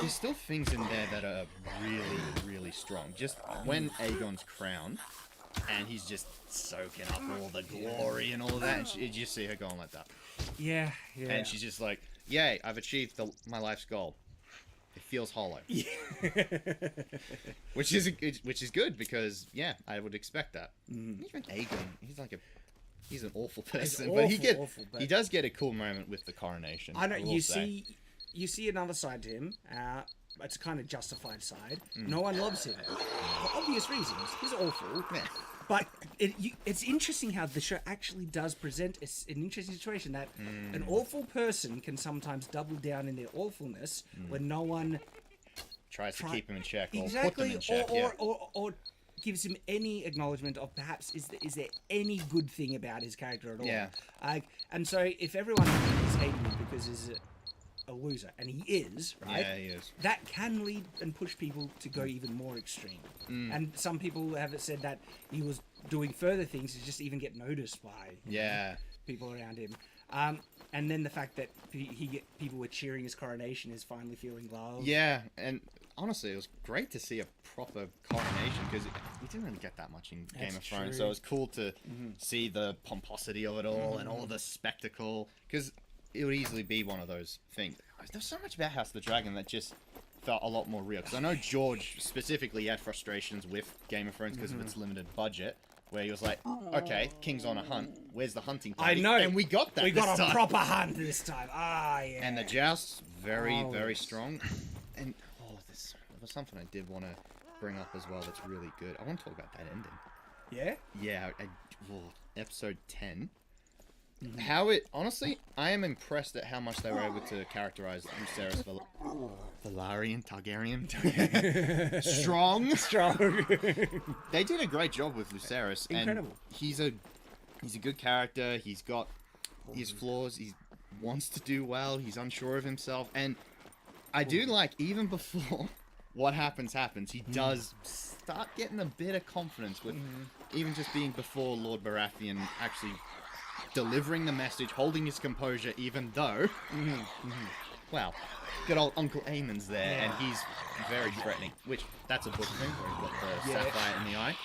there's still things in there that are really, really strong. Just when Aegon's crowned, and he's just soaking up all the glory and all of that, and you just see her going like that. Yeah. And she's just like, yay, I've achieved my life's goal. It feels hollow. Yeah. which is good because, I would expect that. Even Aegon, he's an awful person, but he does get a cool moment with the coronation. I know, you see another side to him. It's a kind of justified side. No one loves him for obvious reasons. He's awful. Yeah. But it's interesting how the show actually does present an interesting situation that an awful person can sometimes double down in their awfulness when no one tries to keep him in check or exactly, put them in check. Or gives him any acknowledgement of perhaps is there any good thing about his character at all. Yeah. And so if everyone is hating him because he's a loser, and he is, right? Yeah, he is. That can lead and push people to go even more extreme. And some people have said that he was doing further things to just even get noticed by people around him. And then the fact that people were cheering his coronation is finally feeling loved. Yeah, and honestly, it was great to see a proper coronation because we didn't really get that much in Game of Thrones. So it was cool to see the pomposity of it all and all the spectacle, because it would easily be one of those things. There's so much about House of the Dragon that just felt a lot more real. Because I know George specifically had frustrations with Game of Thrones because of its limited budget, where he was like, okay, King's on a hunt. Where's the hunting party? I know. And we got that. We got this a time. proper hunt this time. Ah, yeah. And the jousts, very, very yes. strong. And there was something I did want to bring up as well that's really good. I want to talk about that ending. Yeah? Yeah, episode 10. How it, honestly, I am impressed at how much they were able to characterize Lucerys Velaryon Targaryen. Strong. They did a great job with Lucerys. Incredible. And he's a good character. He's got his flaws. He wants to do well. He's unsure of himself. And I do like, even before what happens, he does start getting a bit of confidence with even just being before Lord Baratheon actually delivering the message, holding his composure, even though, well, good old Uncle Aemon's there, and he's very threatening, which, that's a book thing, where he got the sapphire in the eye.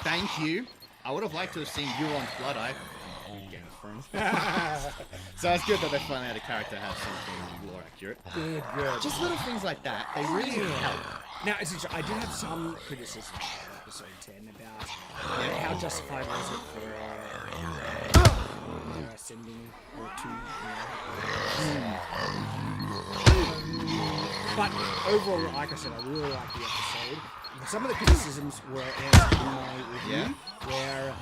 Thank you. I would have liked to have seen Euron's blood eye. Game of Thrones. So it's good that they finally had a character that has something lore accurate. Good. Just little things like that, they really help. Now, I do have some criticism of episode 10 about how justified was it for sending her to. But overall, like I said, I really like the episode. Some of the criticisms were answered in my review, where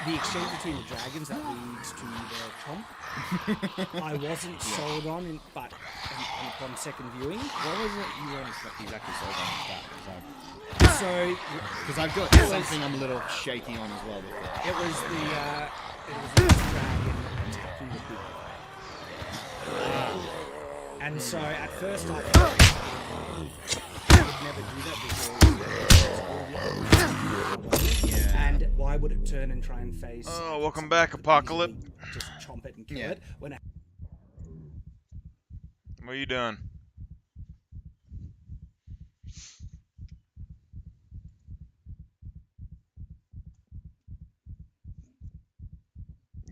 the exchange between the dragons that leads to the chomp, I wasn't sold on, but upon second viewing. What was it you weren't exactly sold on with that? So, because I've got something I'm a little shaky on as well with it. It was the dragon attacking the big guy. And so at first I thought I would never do that because and why would it turn and try and face welcome back, Apocalypse. just chomp it and kill it when it What are you doing?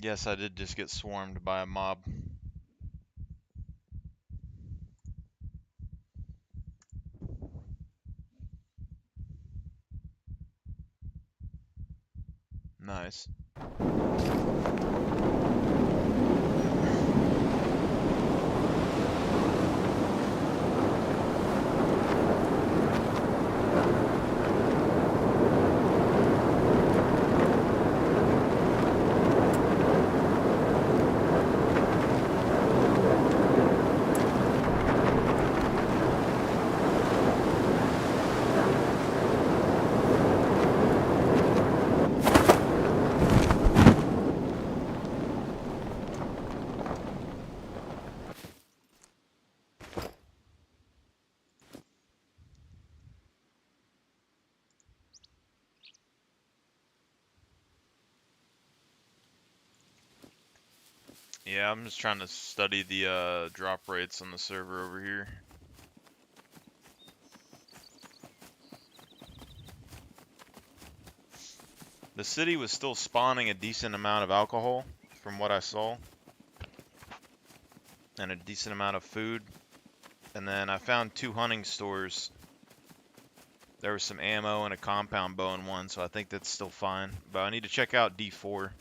Yes, I did just get swarmed by a mob. Nice. Yeah, I'm just trying to study the drop rates on the server over here. The city was still spawning a decent amount of alcohol, from what I saw, and a decent amount of food. And then I found 2 hunting stores. There was some ammo and a compound bow in one, so I think that's still fine. But I need to check out D4.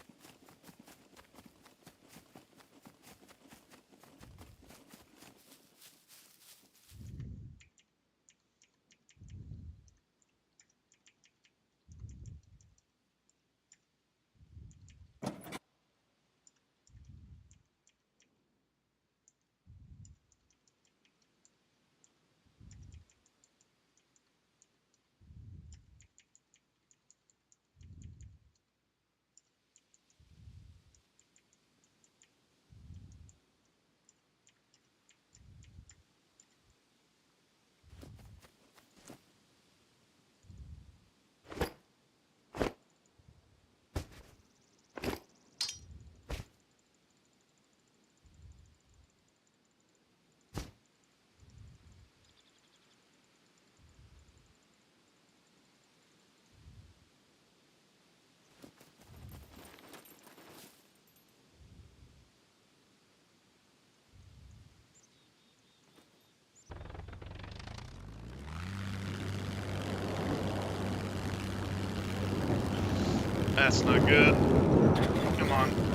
That's not good. Come on.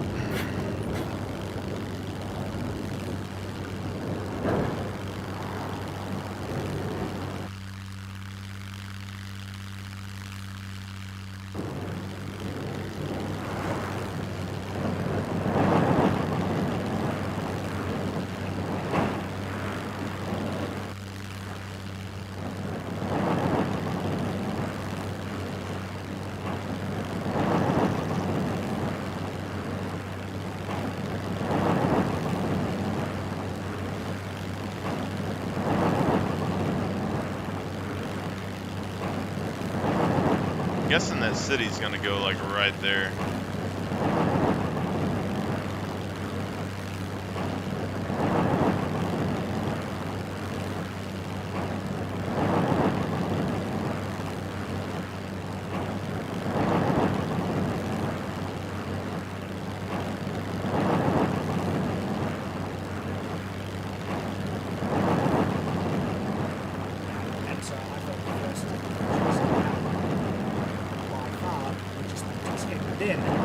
I'm guessing that city's gonna go like right there. And so I thought the first by far, we just head then.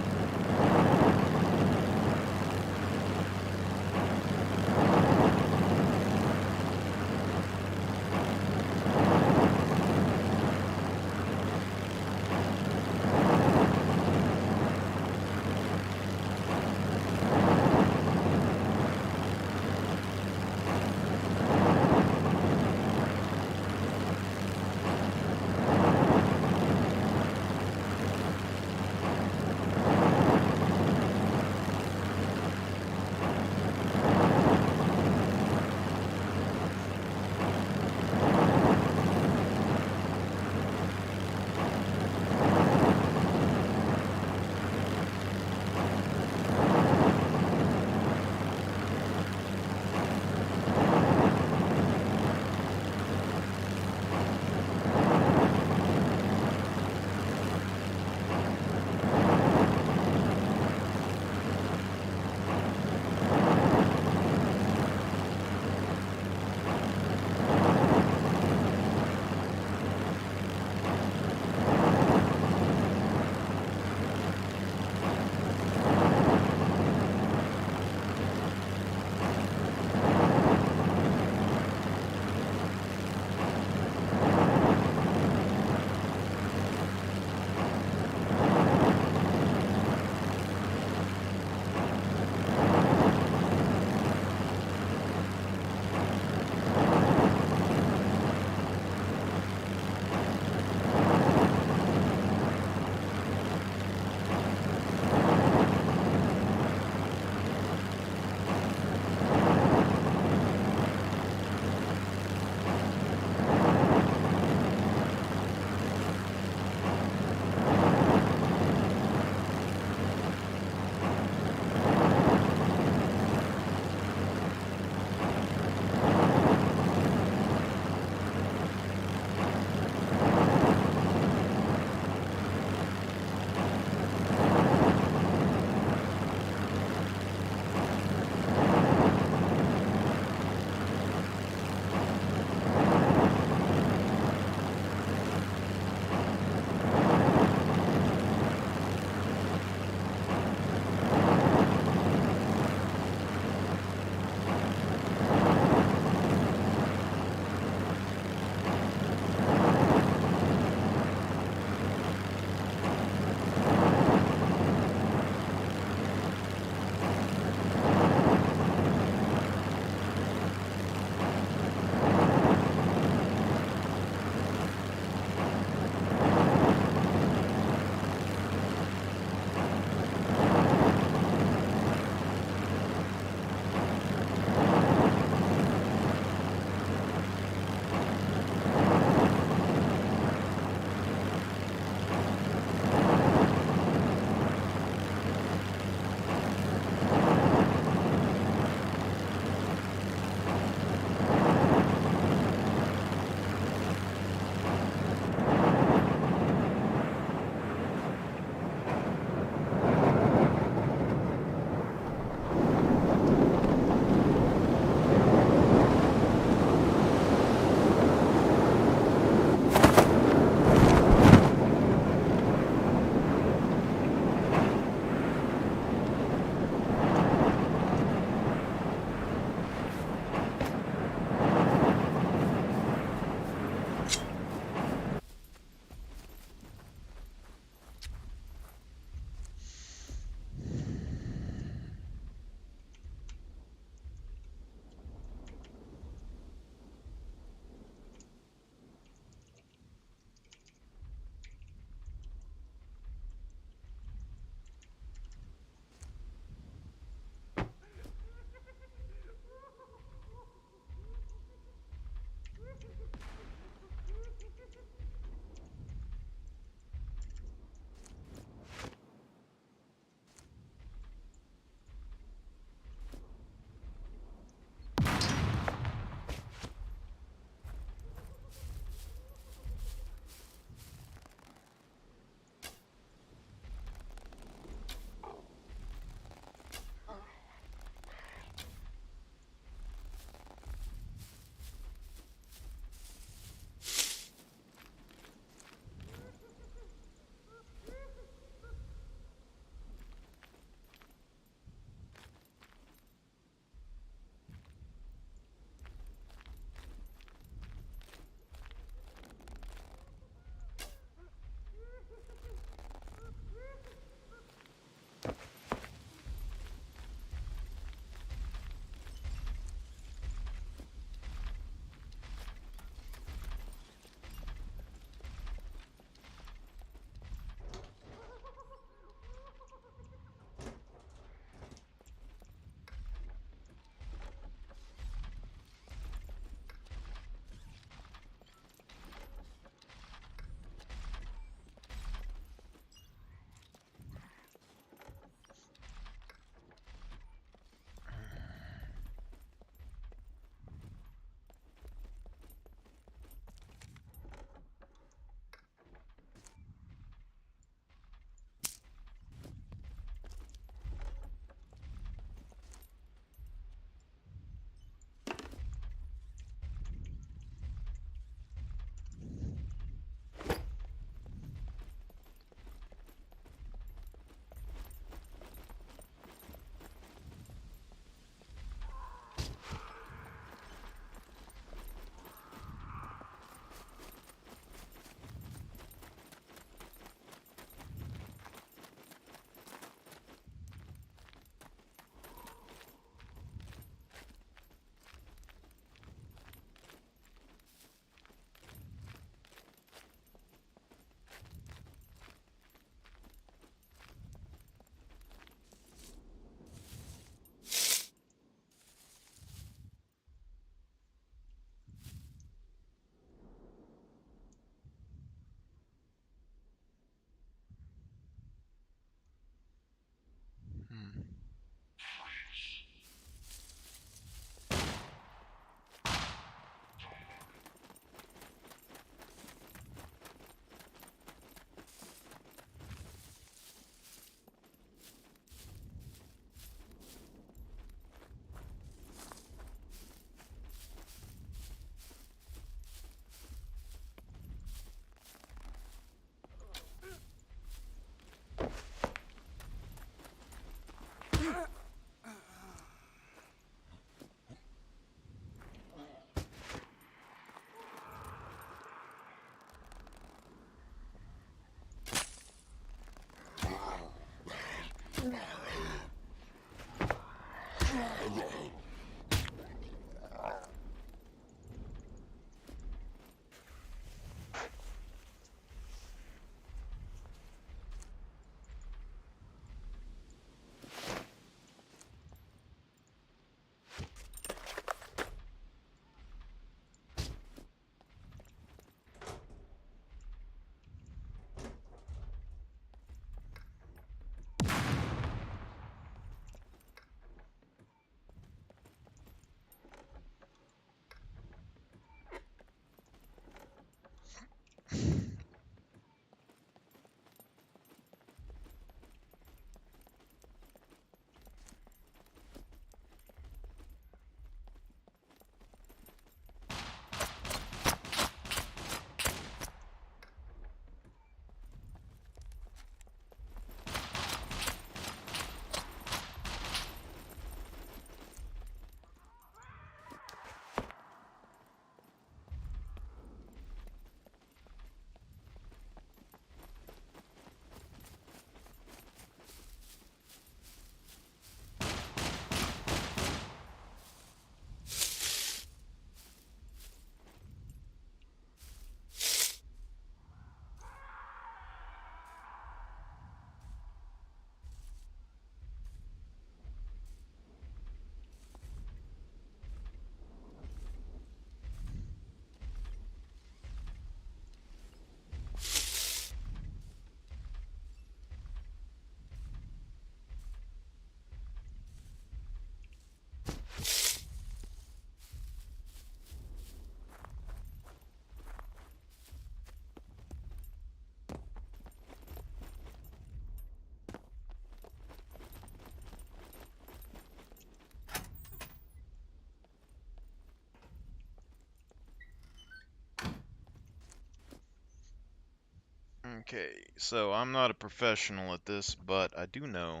Okay, so I'm not a professional at this, but I do know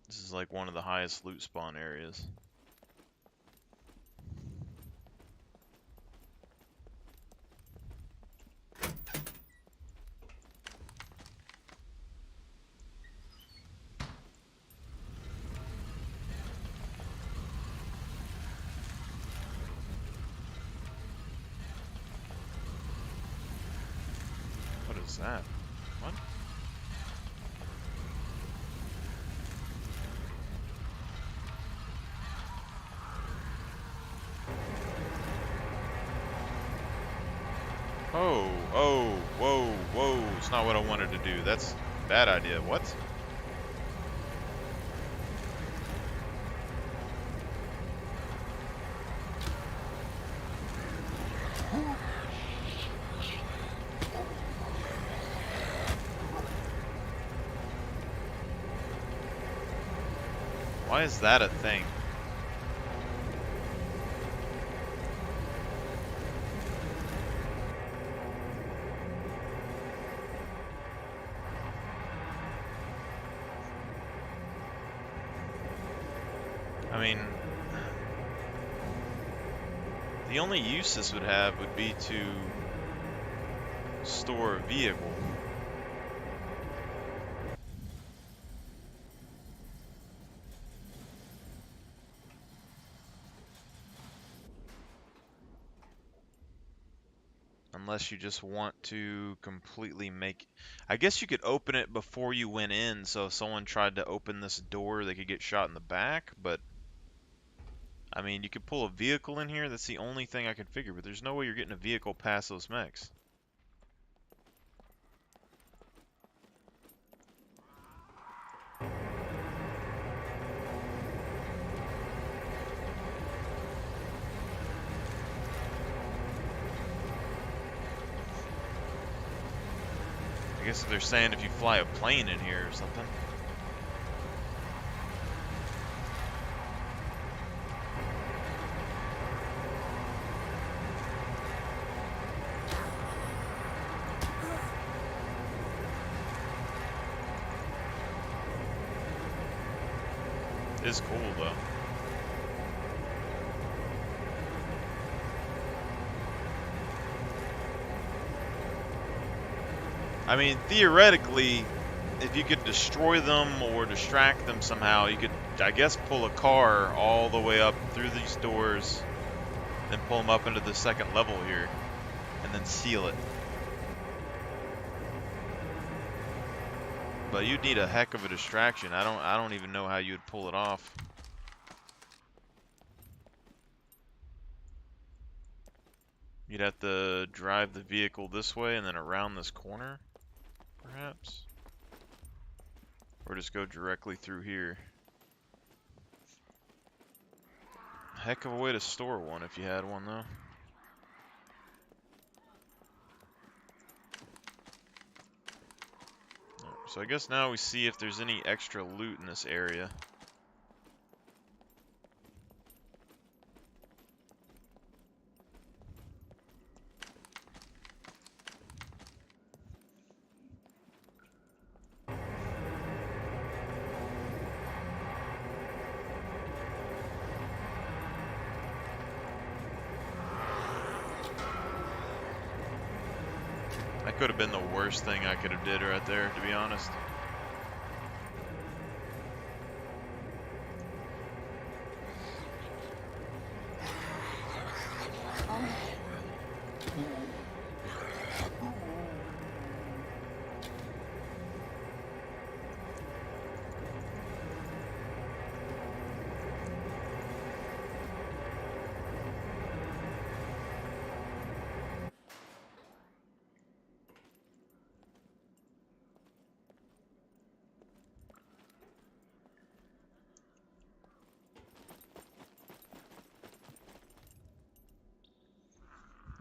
this is like one of the highest loot spawn areas. What is that? What? Oh, oh, whoa, whoa. It's not what I wanted to do. That's a bad idea. What? Why is that a thing? I mean, the only use this would have would be to store a vehicle. Unless you just want to completely make... I guess you could open it before you went in, so if someone tried to open this door, they could get shot in the back, but... I mean, you could pull a vehicle in here, that's the only thing I can figure, but there's no way you're getting a vehicle past those mechs. I guess they're saying if you fly a plane in here or something. It's cool though. I mean, theoretically, if you could destroy them or distract them somehow, you could, I guess, pull a car all the way up through these doors, then pull them up into the second level here, and then seal it. But you'd need a heck of a distraction. I don't even know how you'd pull it off. You'd have to drive the vehicle this way and then around this corner, perhaps? Or just go directly through here. Heck of a way to store one if you had one, though. So I guess now we see if there's any extra loot in this area. That could have been the worst thing I could have did right there, to be honest.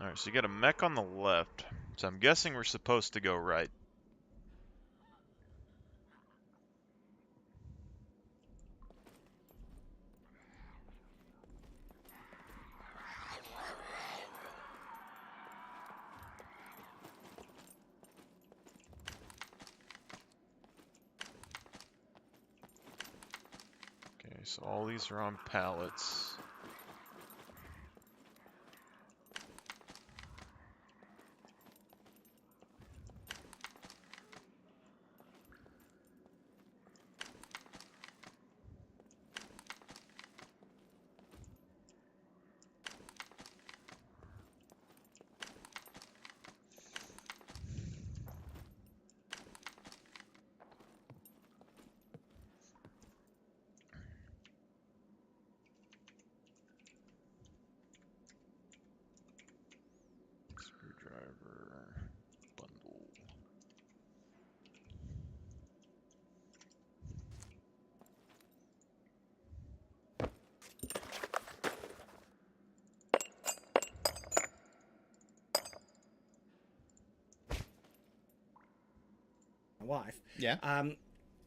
Alright, so you got a mech on the left. So I'm guessing we're supposed to go right. so all these are on pallets. Screwdriver bundle. My wife. Yeah.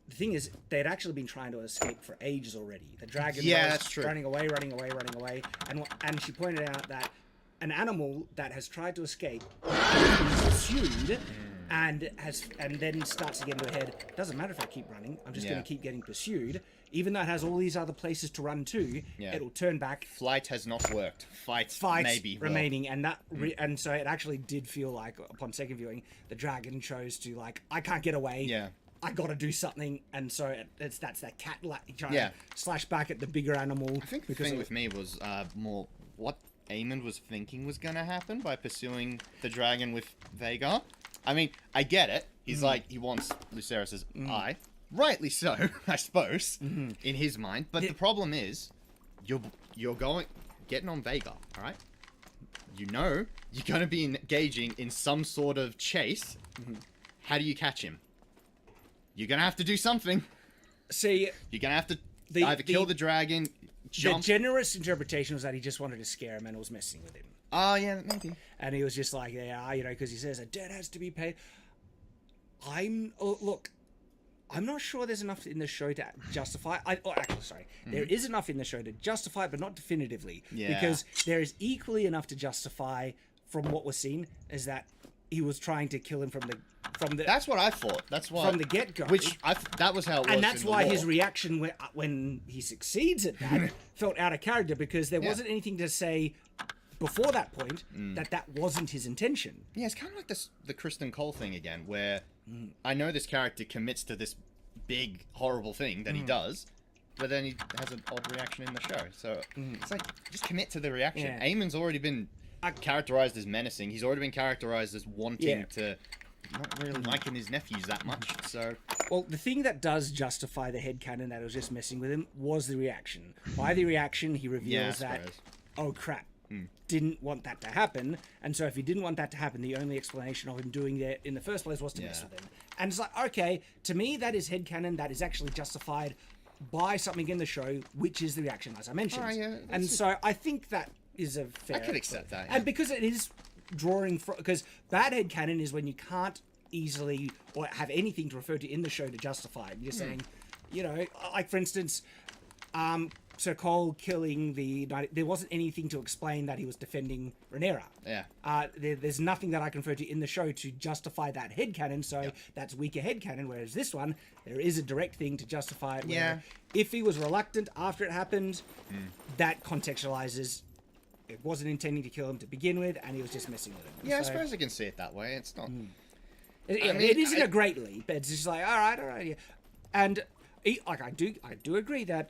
The thing is, they'd actually been trying to escape for ages already. The dragon Yeah, was that's true. running away, and she pointed out that an animal that has tried to escape is pursued and then starts to get into her head. Doesn't matter if I keep running, I'm just going to keep getting pursued. Even though it has all these other places to run to, it'll turn back. Flight has not worked. Fight maybe remaining, and that and so it actually did feel like upon second viewing, the dragon chose to I can't get away. Yeah. I got to do something, and so that's that cat trying to slash back at the bigger animal. I think the thing with me was more what Eamon was thinking was going to happen by pursuing the dragon with Vhagar. I mean, I get it. He's like, he wants Lucerys's eye. Rightly so, I suppose, in his mind. But the problem is, you're getting on Vhagar, all right? You know you're going to be engaging in some sort of chase. How do you catch him? You're going to have to do something. See, you're going to have to either kill the dragon, jump. The generous interpretation was that he just wanted to scare him and was messing with him. Oh, yeah, maybe. And he was just like, because he says a debt has to be paid. Look, I'm not sure there's enough in the show to justify. There is enough in the show to justify it, but not definitively. Yeah. Because there is equally enough to justify from what was seen is that he was trying to kill him from the. That's what I thought. That's why from the get-go. That was how it was. And that's why his reaction when he succeeds at that felt out of character, because there wasn't anything to say before that point that wasn't his intention. Yeah, it's kind of like the Kristen Cole thing again, where I know this character commits to this big horrible thing that he does, but then he has an odd reaction in the show. So it's like, just commit to the reaction. Yeah. Eamon's already been characterized as menacing. He's already been characterized as wanting to. Not really liking his nephews that much, so... Well, the thing that does justify the headcanon that was just messing with him was the reaction. By the reaction, he reveals that, oh crap, didn't want that to happen, and so if he didn't want that to happen, the only explanation of him doing that in the first place was to mess with him. And it's like, okay, to me, that is headcanon, that is actually justified by something in the show, which is the reaction, as I mentioned. And so I think that is a fair... I could accept that, And because it is... drawing from, because bad headcanon is when you can't easily or have anything to refer to in the show to justify it. You're saying, like for instance, Sir Cole killing there wasn't anything to explain that he was defending Rhaenyra. Yeah. There's nothing that I can refer to in the show to justify that headcanon, so that's weaker headcanon, whereas this one, there is a direct thing to justify it. Where if he was reluctant after it happened, that contextualizes it wasn't intending to kill him to begin with, and he was just messing with him. Yeah, I suppose I can see it that way. It's not... It isn't a great leap. It's just like, all right, yeah. And I do agree that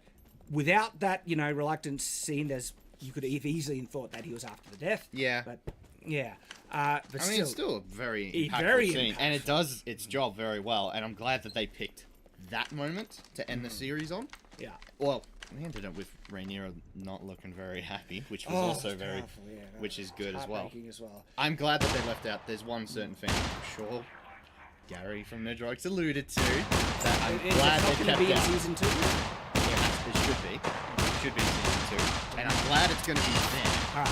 without that, reluctant scene, you could have easily thought that he was after the death. Yeah. But yeah. But it's still a very impactful scene, and it does its job very well. And I'm glad that they picked that moment to end the series on. Yeah. Well, we ended up with Rhaenyra not looking very happy, which was also very, powerful, which is good as well. as well. I'm glad that they left out. There's one certain thing I'm sure Gary from Nerdrox alluded to that I'm glad they kept be out. in season 2. Yeah, it should be. It should be in season 2, and I'm glad it's going to be there. All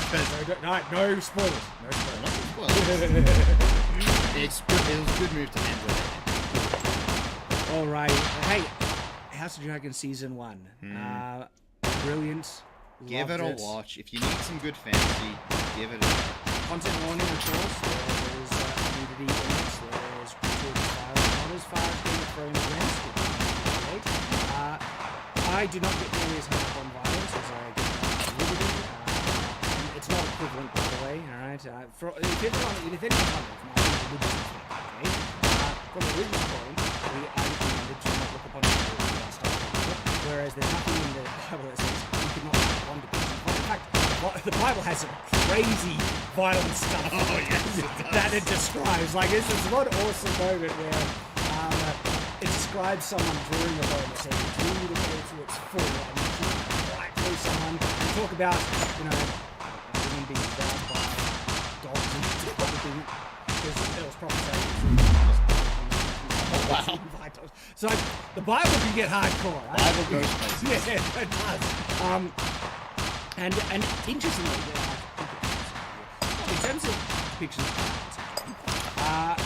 right, no spoilers. No spoilers. Not spoilers. It was a good move to end with. All right. Hey, House of Dragon season 1. Brilliant. Give it a watch. If you need some good fantasy, give it a content warning, of course. There's nudity in it. There's gratuitous violence. Not as far as Game of Thrones went. I do not get nearly as hung up on violence as I get on liberty. And it's not equivalent, by the way. All right. If anyone from my religious perspective, okay, from a religious point, I recommended to not look upon it. Whereas there's nothing in the Bible that says you could not look upon depiction. In fact, the Bible has some crazy violent stuff that it describes. Like, this is one awesome moment where it describes someone drawing a bow and saying, drew the bow to its full and you shoot right through someone. And talk about, women being devoured by dogs and everything. Because it was probably Wow. So the Bible can get hardcore, right? Bible goes places. Yeah, it does. And interestingly, in terms of depictions of violence,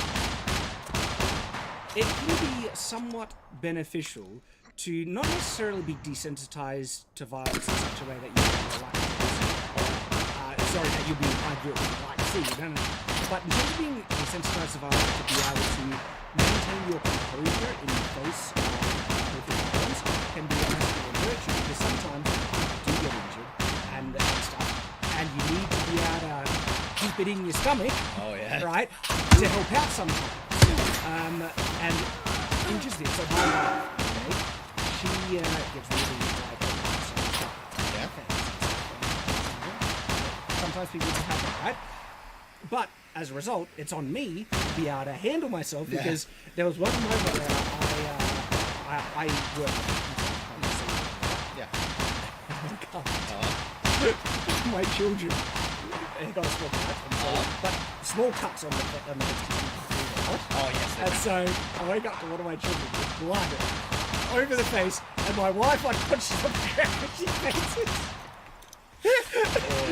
it can be somewhat beneficial to not necessarily be desensitized to violence in such a way that you'll be inclined to do it with a light see. No. But in terms of being desensitized to violence, to be able to maintain your composure in the face of violence can be a masculine virtue, because sometimes people do get injured and stuff, and you need to be able to keep it in your stomach, right, to help out sometimes. And interesting, so my wife, okay, she gets really like, sometimes people don't have that, right? But as a result, it's on me to be able to handle myself, because there was one moment where I worked. My children got a small cut, but small cuts on the Oh yes. And so I wake up to one of my children with blood over the face, and my wife unconscious on the ground. She fainted.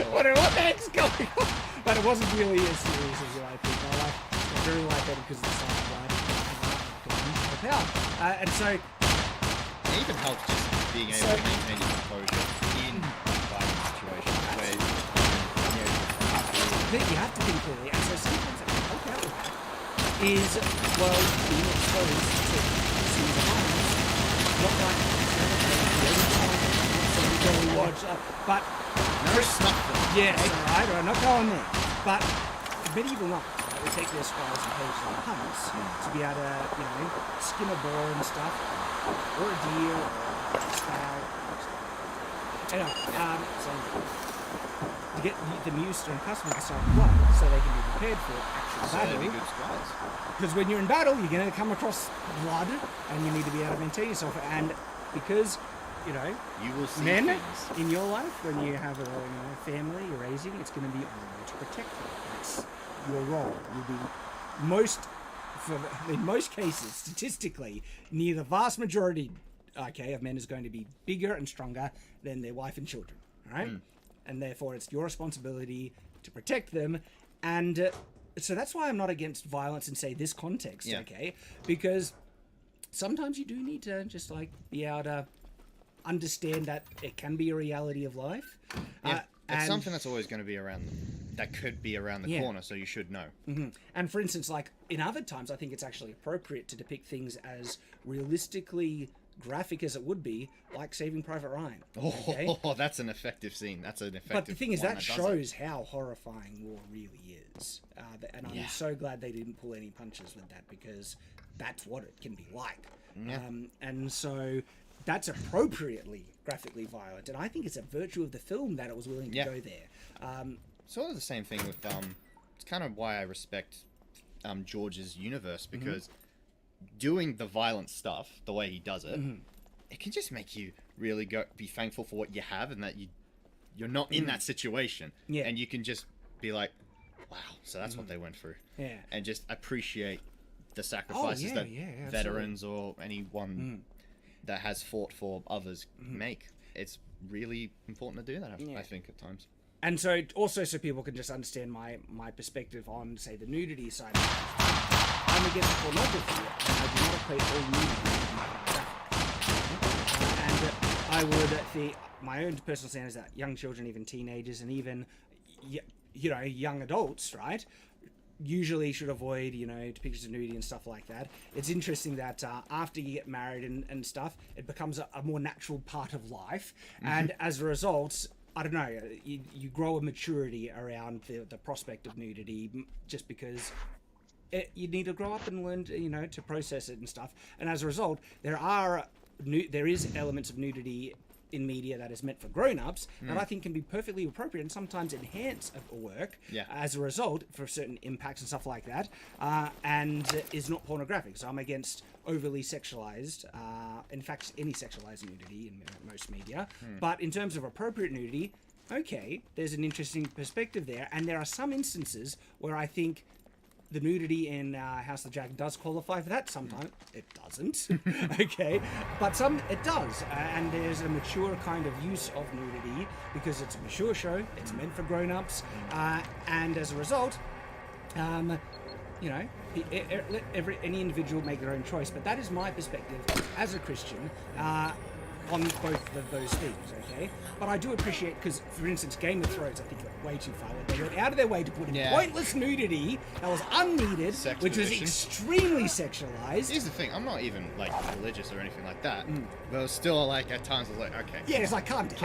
What the heck's going on? But it wasn't really as serious as I think. My wife got very lightheaded because of the sight of blood. And so It even helps just being able to maintain your composure in violent situations where you have to think clearly. And so sometimes I can help out with that is, well, being exposed to scenes of violence. Not like the watch, but no snuff. yes, alright, I'm not going there. But medieval knights, we take their squires and pages on hunts to be able to, skin a boar and stuff, or a deer, or a stag. Anyway, so to get them used to and accustomed to self blood, so they can be prepared for actual battle. Because when you're in battle, you're going to come across blood, and you need to be able to maintain yourself. And because you will see men things. in your life, when you have a family you're raising, it's going to be on you to protect them. That's your role. You'll be in most cases, statistically, near the vast majority, of men is going to be bigger and stronger than their wife and children. All right, and therefore it's your responsibility to protect them. And so that's why I'm not against violence in, say, this context. Okay, because sometimes you do need to just be able to understand that it can be a reality of life. It's something that's always going to be around that could be around the corner, so you should know. And for instance, in other times, I think it's actually appropriate to depict things as realistically graphic as it would be, like Saving Private Ryan. Oh, that's an effective scene. That's an effective. But the thing is, one that shows how horrifying war really is. And I'm so glad they didn't pull any punches with that, because that's what it can be like. And so that's appropriately graphically violent, and I think it's a virtue of the film that it was willing to go there. Sort of the same thing with it's kind of why I respect George's universe, because doing the violent stuff the way he does it, it can just make you really be thankful for what you have, and that you're not in that situation, and you can just be like, wow, so that's what they went through, and just appreciate the sacrifices that veterans or anyone that has fought for others make. It's really important to do that, I think, at times. And so, also, so people can just understand my perspective on, say, the nudity side of it. I'm against pornography. I do not equate all nudity. And I would, my own personal standards that young children, even teenagers, and even, young adults, right, usually should avoid, depictions of nudity and stuff like that. It's interesting that after you get married and stuff, it becomes a more natural part of life. And as a result, I don't know, you grow a maturity around the prospect of nudity just because you need to grow up and learn, to process it and stuff. And as a result, there is elements of nudity in media that is meant for grown-ups that I think can be perfectly appropriate and sometimes enhance a work as a result for certain impacts and stuff like that, and is not pornographic. So I'm against overly sexualized, in fact, any sexualized nudity in most media. But in terms of appropriate nudity, okay, there's an interesting perspective there, and there are some instances where I think the nudity in House of the Dragon does qualify for that. Sometimes it doesn't. Okay, but it does, and there's a mature kind of use of nudity because it's a mature show. It's meant for grown-ups, and as a result, let any individual make their own choice. But that is my perspective as a Christian on both of those things, okay? But I do appreciate, because, for instance, Game of Thrones, I think went way too far. They went out of their way to put in pointless nudity that was unneeded, which was extremely sexualized. Here's the thing, I'm not even, religious or anything like that, but it was still, at times, I was like, okay. Yeah, it's like, calm down.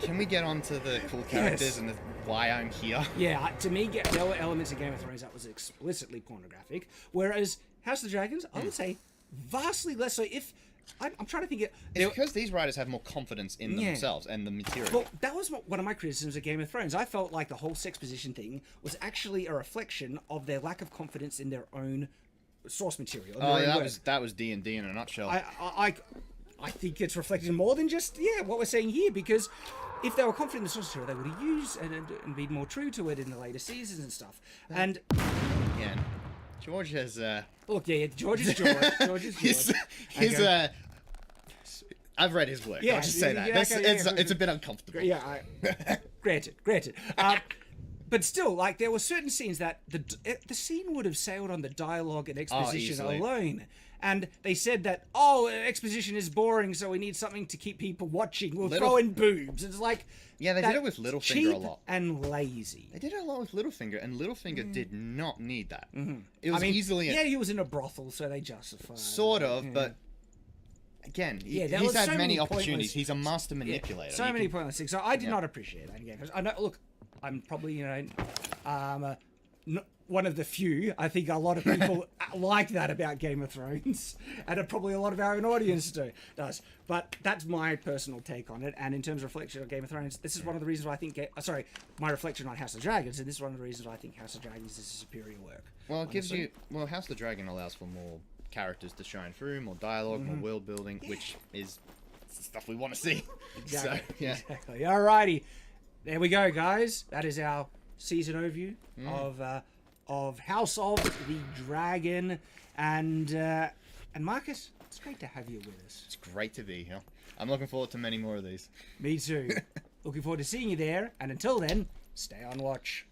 Can we get on to the cool characters and why I'm here? Yeah, to me, there were elements of Game of Thrones that was explicitly pornographic, whereas House of the Dragons, I would say, vastly less so. If I'm trying to think it's because these writers have more confidence in themselves and the material. Well, that was one of my criticisms of Game of Thrones. I felt like the whole sex position thing was actually a reflection of their lack of confidence in their own source material. That was D&D in a nutshell. I think it's reflected more than just what we're saying here, because if they were confident in the source material, they would have used and been more true to it in the later seasons and stuff. And George has look, George is George. George is George. I've read his work. I'll just say that. It's a bit uncomfortable. Yeah, granted. But still, there were certain scenes that the scene would have sailed on the dialogue and exposition alone. And they said that, exposition is boring, so we need something to keep people watching. We'll throw in boobs. It's like... Yeah, they did it with Littlefinger a lot. And lazy. They did it a lot with Littlefinger, and Littlefinger did not need that. It was easily... Yeah, he was in a brothel, so they justified sort of, but... Again, he's had many opportunities. He's a master manipulator. So many pointless things. So I did not appreciate that again. I know, look, I'm probably, one of the few. I think a lot of people like that about Game of Thrones, and probably a lot of our own audience does. But that's my personal take on it. And in terms of reflection on Game of Thrones, this is one of the reasons why I think... my reflection on House of Dragons, and this is one of the reasons why I think House of Dragons is a superior work. Well, it gives you... Well, House of the Dragon allows for more characters to shine through, more dialogue, more world building, which is stuff we want to see. Exactly. So, yeah. Exactly. Alrighty, there we go, guys. That is our season overview of House of the Dragon, and Marcus, it's great to have you with us. It's great to be here. I'm looking forward to many more of these. Me too. Looking forward to seeing you there, and until then, stay on watch.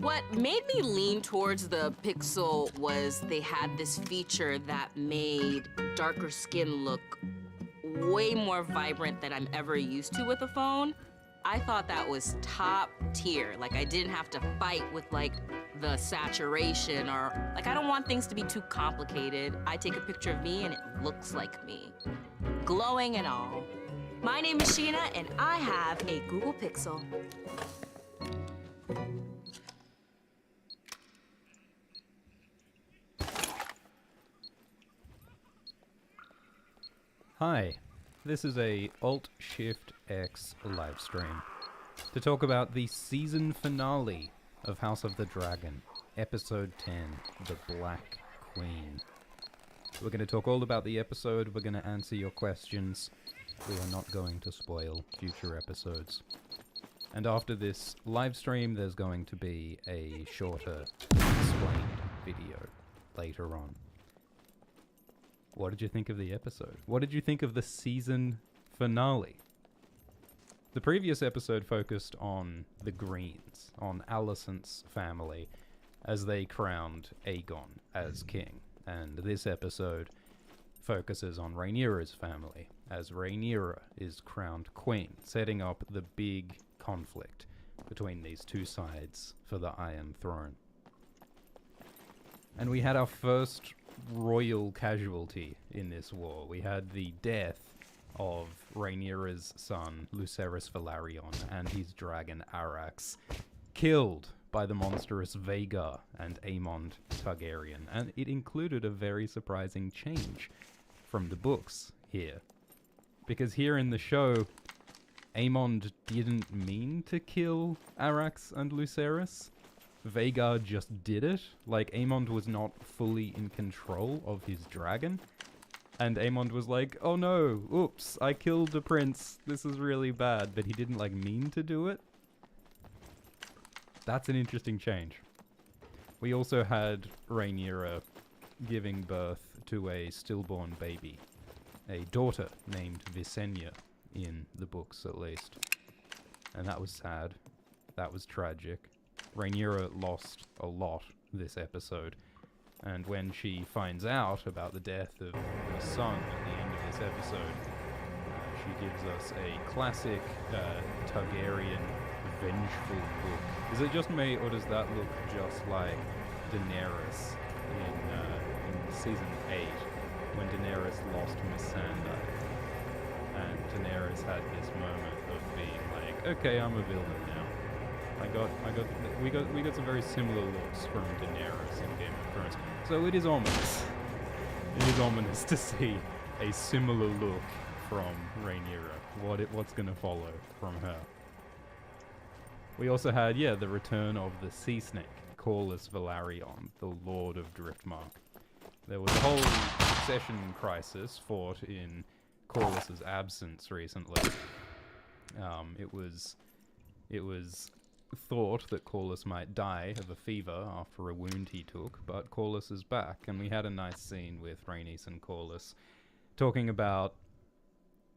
What made me lean towards the Pixel was they had this feature that made darker skin look way more vibrant than I'm ever used to with a phone. I thought that was top tier. I didn't have to fight with the saturation, or I don't want things to be too complicated. I take a picture of me and it looks like me, glowing and all. My name is Sheena and I have a Google Pixel. Hi, this is a Alt-Shift-X live stream to talk about the season finale of House of the Dragon, Episode 10, The Black Queen. We're going to talk all about the episode, we're going to answer your questions, we are not going to spoil future episodes. And after this live stream, there's going to be a shorter explained video later on. What did you think of the episode? What did you think of the season finale? The previous episode focused on the Greens, on Alicent's family, as they crowned Aegon as king. And this episode focuses on Rhaenyra's family, as Rhaenyra is crowned queen, setting up the big conflict between these two sides for the Iron Throne. And we had our first royal casualty in this war. We had the death of Rhaenyra's son, Lucerys Velaryon, and his dragon Arax, killed by the monstrous Vhagar and Aemond Targaryen. And it included a very surprising change from the books here. Because here in the show, Aemond didn't mean to kill Arax and Lucerys. Vhagar just did it. Like, Aemond was not fully in control of his dragon. And Aemond was like, oh no, oops, I killed the prince. This is really bad. But he didn't, like, mean to do it. That's an interesting change. We also had Rhaenyra giving birth to a stillborn baby. A daughter named Visenya, in the books at least. And that was sad. That was tragic. Rhaenyra lost a lot this episode. And when she finds out about the death of her son at the end of this episode, she gives us a classic Targaryen vengeful look. Is it just me, or does that look just like Daenerys in season 8, when Daenerys lost Missandei? And Daenerys had this moment of being like, okay, I'm a villain now. We got some very similar looks from Daenerys in Game of Thrones. So it is ominous. It is ominous to see a similar look from Rhaenyra. What's gonna follow from her? We also had, the return of the Sea Snake, Corlys Velaryon, the Lord of Driftmark. There was a whole succession crisis fought in Corlys's absence recently. It was thought that Corlys might die of a fever after a wound he took, but Corlys is back, and we had a nice scene with Rhaenys and Corlys talking about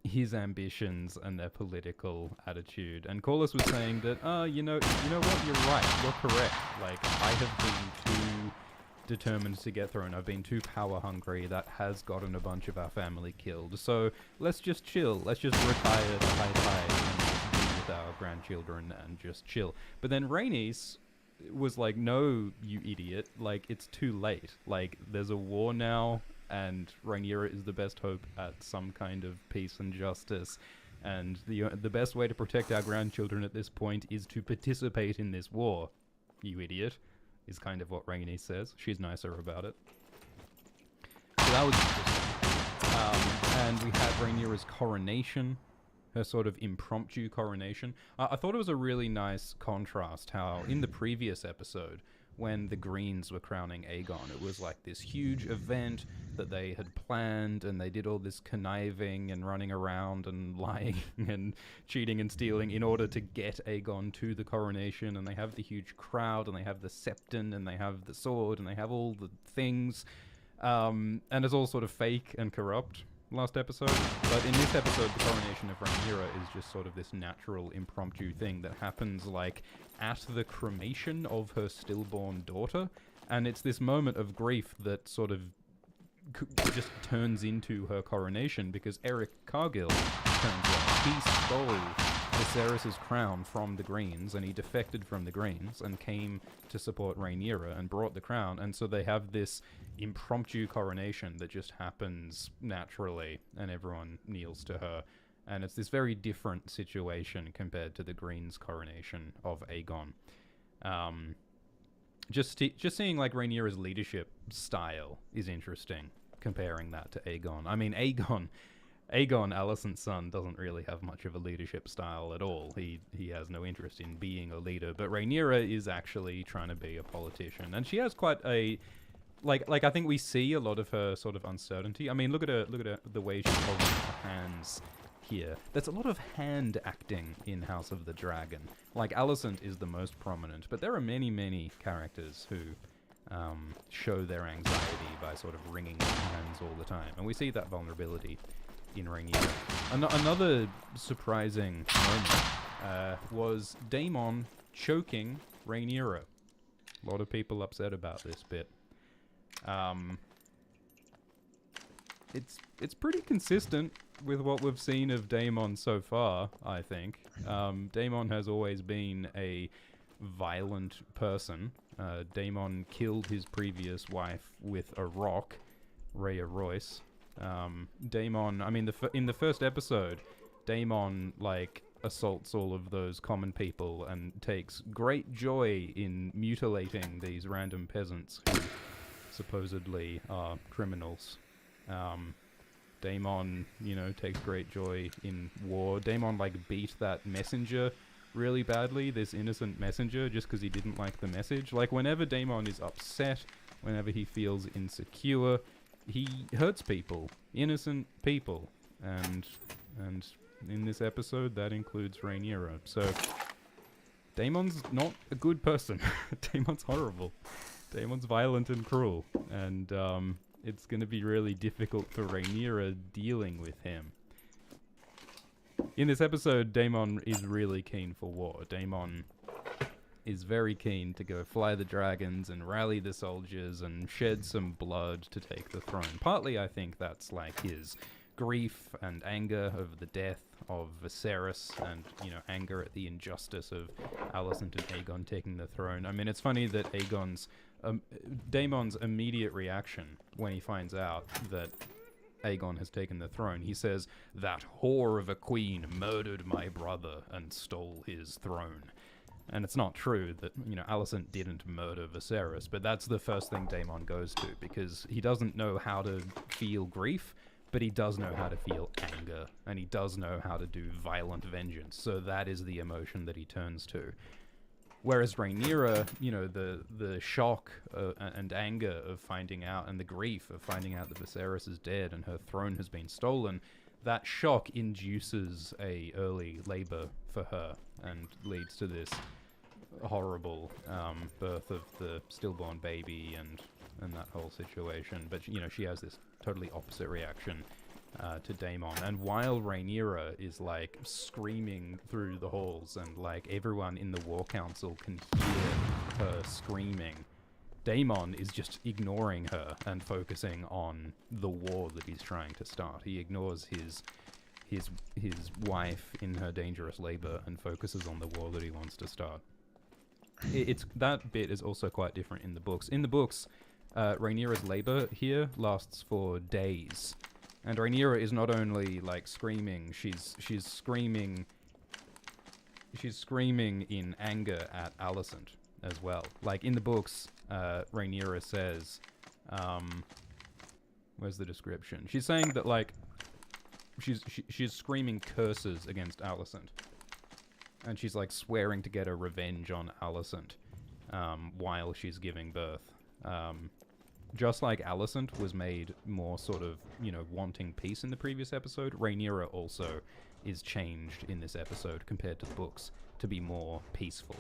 his ambitions and their political attitude. And Corlys was saying that, you know what, you're right, you're correct. Like, I have been too determined to get thrown. I've been too power hungry. That has gotten a bunch of our family killed. So let's just chill. Let's just retire to high tide and be with our grandchildren and just chill. But then Rhaenys was like, no, you idiot. Like, it's too late. Like, there's a war now, and Rhaenyra is the best hope at some kind of peace and justice. And the best way to protect our grandchildren at this point is to participate in this war, you idiot, is kind of what Rhaenys says. She's nicer about it. So that was interesting. And we had Rhaenyra's coronation, her sort of impromptu coronation. I thought it was a really nice contrast how in the previous episode, when the Greens were crowning Aegon, it was like this huge event that they had planned, and they did all this conniving and running around and lying and cheating and stealing in order to get Aegon to the coronation, and they have the huge crowd, and they have the septon, and they have the sword, and they have all the things, and it's all sort of fake and corrupt last episode. But in this episode, the coronation of Rhaenyra is just sort of this natural impromptu thing that happens like at the cremation of her stillborn daughter, and it's this moment of grief that sort of just turns into her coronation, because Eric Cargill turns out he stole Viserys' crown from the Greens, and he defected from the Greens and came to support Rhaenyra and brought the crown, and so they have this impromptu coronation that just happens naturally, and everyone kneels to her. And it's this very different situation compared to the Greens' coronation of Aegon. Just seeing like Rhaenyra's leadership style is interesting, comparing that to Aegon. I mean, Aegon, Alicent's son, doesn't really have much of a leadership style at all. He has no interest in being a leader. But Rhaenyra is actually trying to be a politician, and she has quite a like I think we see a lot of her sort of uncertainty. I mean, look at her, the way she's holding her hands here. There's a lot of hand acting in House of the Dragon. Like, Alicent is the most prominent, but there are many, many characters who show their anxiety by sort of wringing their hands all the time. And we see that vulnerability in Rhaenyra. Another surprising moment was Daemon choking Rhaenyra. A lot of people upset about this bit. It's pretty consistent with what we've seen of Daemon so far, I think. Daemon has always been a violent person. Daemon killed his previous wife with a rock, Rhea Royce. Daemon, I mean, in the first episode, Daemon, like, assaults all of those common people and takes great joy in mutilating these random peasants who supposedly are criminals. Daemon, takes great joy in war. Daemon, like, beat that messenger really badly, this innocent messenger, just because he didn't like the message. Like, whenever Daemon is upset, whenever he feels insecure, he hurts people, innocent people, and in this episode, that includes Rhaenyra. So, Daemon's not a good person. Daemon's horrible. Daemon's violent and cruel, and it's going to be really difficult for Rhaenyra dealing with him. In this episode, Daemon is really keen for war. Daemon is very keen to go fly the dragons and rally the soldiers and shed some blood to take the throne. Partly, I think that's like his grief and anger over the death of Viserys and, anger at the injustice of Alicent and Aegon taking the throne. I mean, it's funny that Daemon's immediate reaction when he finds out that Aegon has taken the throne, he says, "That whore of a queen murdered my brother and stole his throne." And it's not true that, Alicent didn't murder Viserys, but that's the first thing Daemon goes to, because he doesn't know how to feel grief, but he does know how to feel anger, and he does know how to do violent vengeance, so that is the emotion that he turns to. Whereas Rhaenyra, the shock and anger of finding out, and the grief of finding out that Viserys is dead and her throne has been stolen, that shock induces a early labor for her and leads to this horrible birth of the stillborn baby and that whole situation. But, she has this totally opposite reaction to Daemon. And while Rhaenyra is, like, screaming through the halls and, like, everyone in the War Council can hear her screaming, Daemon is just ignoring her and focusing on the war that he's trying to start. He ignores his wife in her dangerous labor and focuses on the war that he wants to start. That bit is also quite different in the books. In the books, Rhaenyra's labor here lasts for days. And Rhaenyra is not only, like, screaming, she's screaming in anger at Alicent as well. Like, in the books, Rhaenyra says, where's the description? She's saying that, like, she's screaming curses against Alicent. And she's, like, swearing to get a revenge on Alicent while she's giving birth. Just like Alicent was made more sort of, wanting peace in the previous episode, Rhaenyra also is changed in this episode compared to the books to be more peaceful.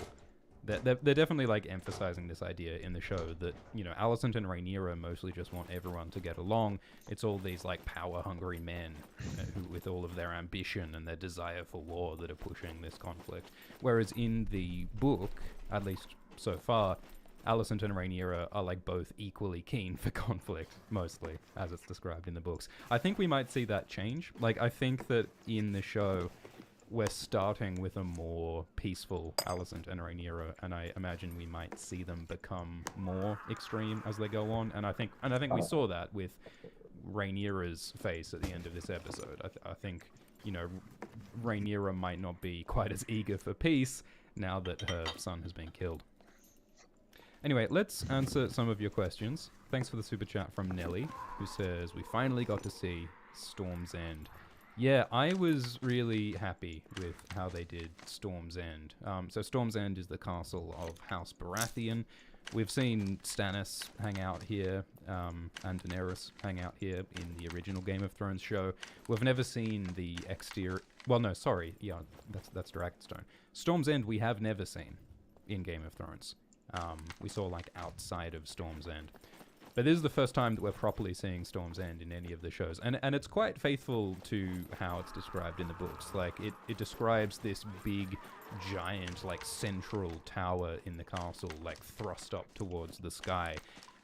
They're definitely, like, emphasizing this idea in the show that, Alicent and Rhaenyra mostly just want everyone to get along. It's all these, like, power-hungry men who, with all of their ambition and their desire for war, that are pushing this conflict. Whereas in the book, at least so far, Alicent and Rhaenyra are, like, both equally keen for conflict, mostly, as it's described in the books. I think we might see that change. Like, I think that in the show, we're starting with a more peaceful Alicent and Rhaenyra, and I imagine we might see them become more extreme as they go on. And I think we saw that with Rhaenyra's face at the end of this episode. I think, Rhaenyra might not be quite as eager for peace now that her son has been killed. Anyway, let's answer some of your questions. Thanks for the super chat from Nelly, who says, "We finally got to see Storm's End." Yeah, I was really happy with how they did Storm's End. So Storm's End is the castle of House Baratheon, We've seen Stannis hang out here, and Daenerys hang out here in the original Game of Thrones show. We've never seen the exterior... Well, no, sorry. Yeah, that's Dragonstone. Storm's End we have never seen in Game of Thrones. We saw, like, outside of Storm's End. But this is the first time that we're properly seeing Storm's End in any of the shows. And it's quite faithful to how it's described in the books. Like, it describes this big, giant, like, central tower in the castle, like, thrust up towards the sky.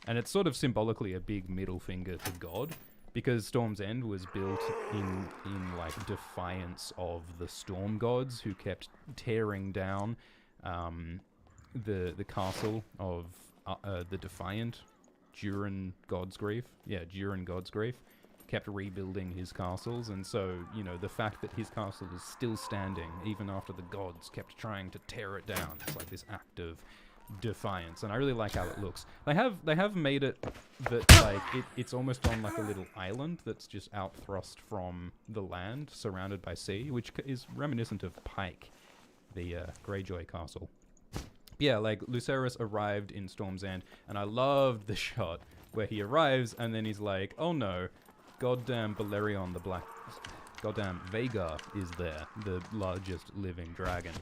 And it's sort of symbolically a big middle finger to God, because Storm's End was built in like, defiance of the storm gods who kept tearing down the castle of the Defiant, Durin Godsgrief. Yeah, Durin Godsgrief kept rebuilding his castles, and so, you know, the fact that his castle is still standing, even after the gods kept trying to tear it down, it's like this act of defiance, and I really like how it looks. They have made it that, like, it's almost on, like, a little island that's just out thrust from the land, surrounded by sea, which is reminiscent of Pike, the Greyjoy castle. Yeah, like, Lucerys arrived in Storm's End, and I loved the shot where he arrives, and then he's like, oh no, goddamn Balerion the Black... Goddamn Vhagar is there, the largest living dragon.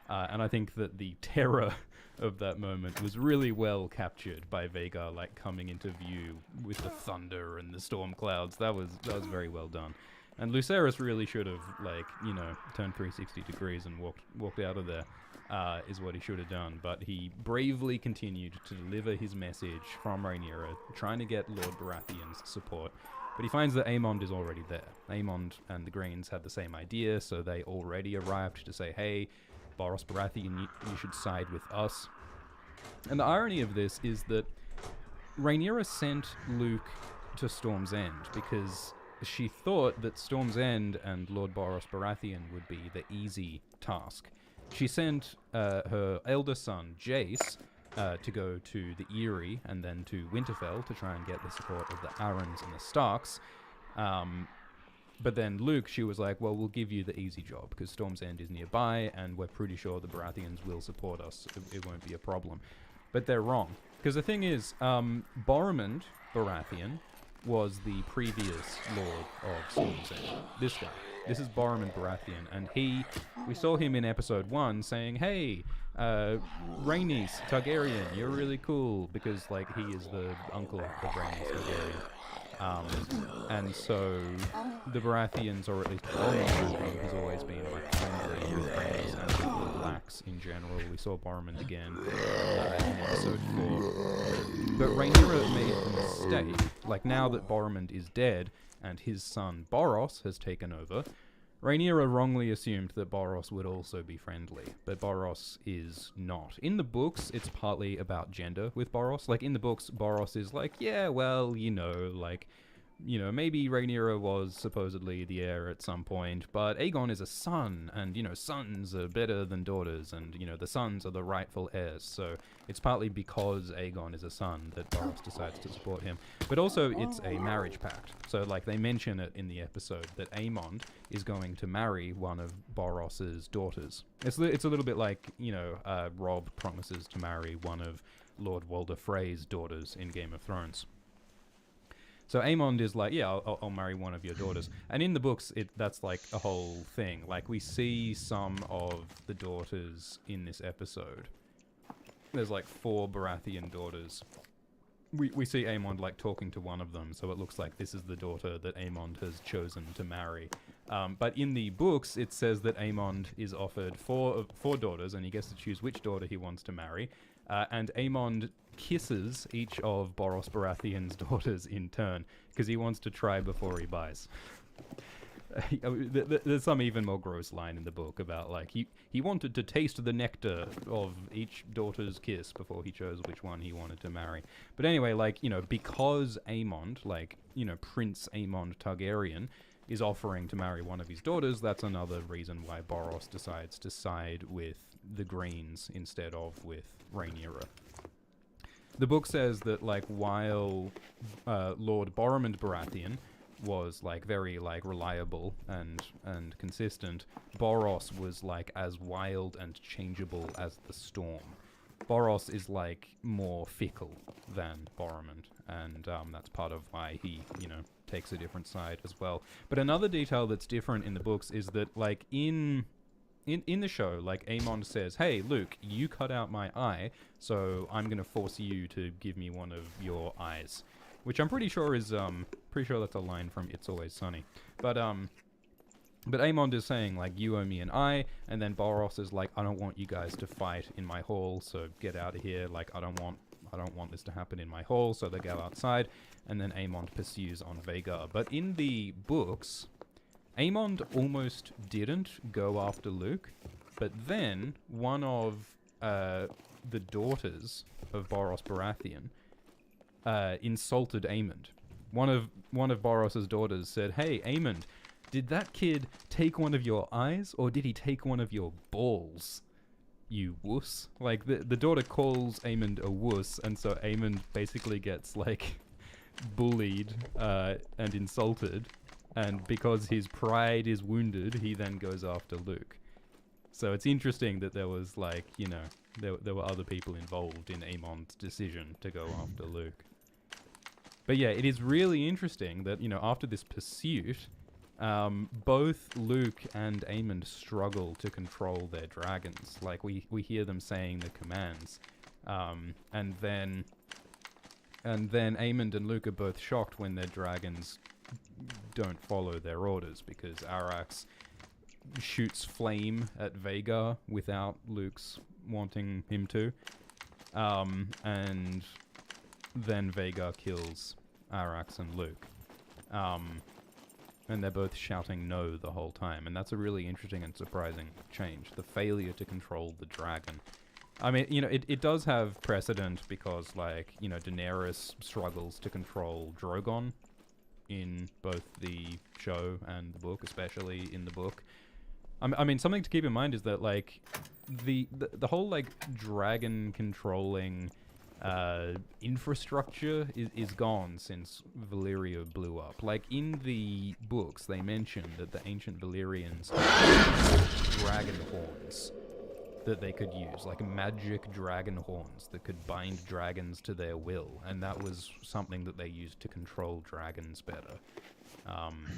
And I think that the terror of that moment was really well captured by Vhagar, like, coming into view with the thunder and the storm clouds. That was very well done. And Lucerys really should have, like, you know, turned 360 degrees and walked out of there. Is what he should have done, but he bravely continued to deliver his message from Rhaenyra, trying to get Lord Baratheon's support, but he finds that Aemond is already there. Aemond and the Greens had the same idea, so they already arrived to say, hey, Boros Baratheon, you should side with us. And the irony of this is that Rhaenyra sent Luke to Storm's End because she thought that Storm's End and Lord Boros Baratheon would be the easy task. She sent her elder son, Jace, to go to the Eyrie and then to Winterfell to try and get the support of the Arryns and the Starks. But then Luke, she was like, well, we'll give you the easy job because Storm's End is nearby and we're pretty sure the Baratheons will support us. It won't be a problem. But they're wrong. Because the thing is, Boromund Baratheon was the previous Lord of Storm's End. This guy. This is Boromund Baratheon, and we saw him in episode 1 saying, hey, Rhaenys Targaryen, you're really cool, because, like, he is the uncle of Rhaenys Targaryen. And so the Baratheons, or at least Boromund Baratheon, has always been, like, friendly with Rhaenys and with the Blacks in general. We saw Boromund again in episode 4. But Rhaenyra made a mistake. Like, now that Boromund is dead, and his son Boros has taken over, Rhaenyra wrongly assumed that Boros would also be friendly, but Boros is not. In the books, it's partly about gender with Boros. Like, in the books, Boros is like, yeah, well, you know, like, you know, maybe Rhaenyra was supposedly the heir at some point, but Aegon is a son, and, you know, sons are better than daughters, and, you know, the sons are the rightful heirs, so it's partly because Aegon is a son that Boros decides to support him. But also, it's a marriage pact. So, like, they mention it in the episode that Aemond is going to marry one of Boros's daughters. It's a little bit like, you know, Robb promises to marry one of Lord Walder Frey's daughters in Game of Thrones. So Aemond is like, yeah, I'll marry one of your daughters. And in the books, that's like a whole thing. Like, we see some of the daughters in this episode. There's like 4 Baratheon daughters. We see Aemond like talking to one of them, so it looks like this is the daughter that Aemond has chosen to marry. But in the books, it says that Aemond is offered 4 daughters, and he gets to choose which daughter he wants to marry. And Aemond kisses each of Boros Baratheon's daughters in turn, because he wants to try before he buys. There's some even more gross line in the book about, like, he wanted to taste the nectar of each daughter's kiss before he chose which one he wanted to marry. But anyway, like, you know, because Aemond, like, you know, Prince Aemond Targaryen, is offering to marry one of his daughters, that's another reason why Boros decides to side with the Greens instead of with Rhaenyra. The book says that, like, while Lord Boromund Baratheon was, like, very, like, reliable and consistent, Boros was, like, as wild and changeable as the storm. Boros is like more fickle than Boromund, and that's part of why he, takes a different side as well. But another detail that's different in the books is that, like, in the show, like, Aemond says, "Hey, Luke, you cut out my eye, so I'm gonna force you to give me one of your eyes," which I'm pretty sure that's a line from It's Always Sunny. But Aemond is saying, like, you owe me an eye, and then Boros is like, I don't want you guys to fight in my hall, so get out of here. Like, I don't want this to happen in my hall, so they go outside, and then Aemond pursues on Vhagar. But in the books, Aemond almost didn't go after Luke, but then one of the daughters of Boros Baratheon insulted Aemond. One of Boros's daughters said, "Hey, Aemond, did that kid take one of your eyes, or did he take one of your balls, you wuss?" Like, the daughter calls Aemond a wuss, and so Aemond basically gets, like, bullied and insulted, and because his pride is wounded, he then goes after Luke. So it's interesting that there was, like, there were other people involved in Aemond's decision to go after Luke. But yeah, it is really interesting that, after this pursuit, both Luke and Aemond struggle to control their dragons. Like, we hear them saying the commands, and then Aemond and Luke are both shocked when their dragons don't follow their orders, because Arax shoots flame at Vhagar without Luke's wanting him to, and then Vhagar kills Arax and Luke. And they're both shouting no the whole time. And that's a really interesting and surprising change. The failure to control the dragon. I mean, it does have precedent because, like, Daenerys struggles to control Drogon in both the show and the book, especially in the book. I mean, something to keep in mind is that, like, the whole, like, dragon controlling infrastructure is gone since Valyria blew up. Like, in the books, they mention that the ancient Valyrians had dragon horns that they could use, like magic dragon horns that could bind dragons to their will, and that was something that they used to control dragons better.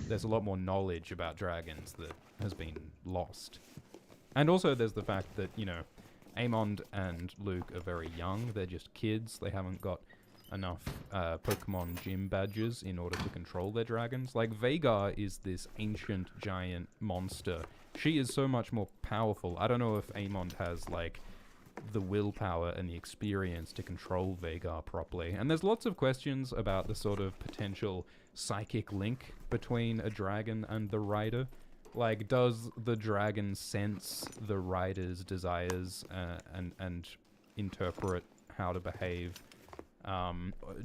There's a lot more knowledge about dragons that has been lost. And also there's the fact that, Aemond and Luke are very young. They're just kids. They haven't got enough Pokemon gym badges in order to control their dragons. Like, Vhagar is this ancient giant monster. She is so much more powerful. I don't know if Aemond has, like, the willpower and the experience to control Vhagar properly. And there's lots of questions about the sort of potential psychic link between a dragon and the rider. Like, does the dragon sense the rider's desires and interpret how to behave?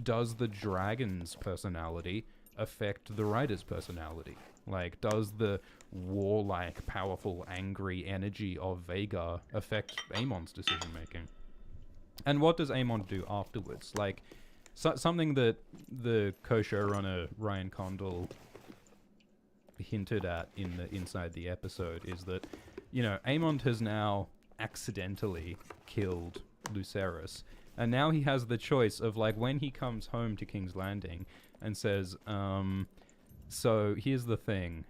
Does the dragon's personality affect the rider's personality? Like, does the warlike, powerful, angry energy of Vhagar affect Aemond's decision-making? And what does Aemond do afterwards? Like, something that the co-showrunner Ryan Condal hinted at inside the episode is that, Aemond has now accidentally killed Lucerys, and now he has the choice of, like, when he comes home to King's Landing and says, so here's the thing,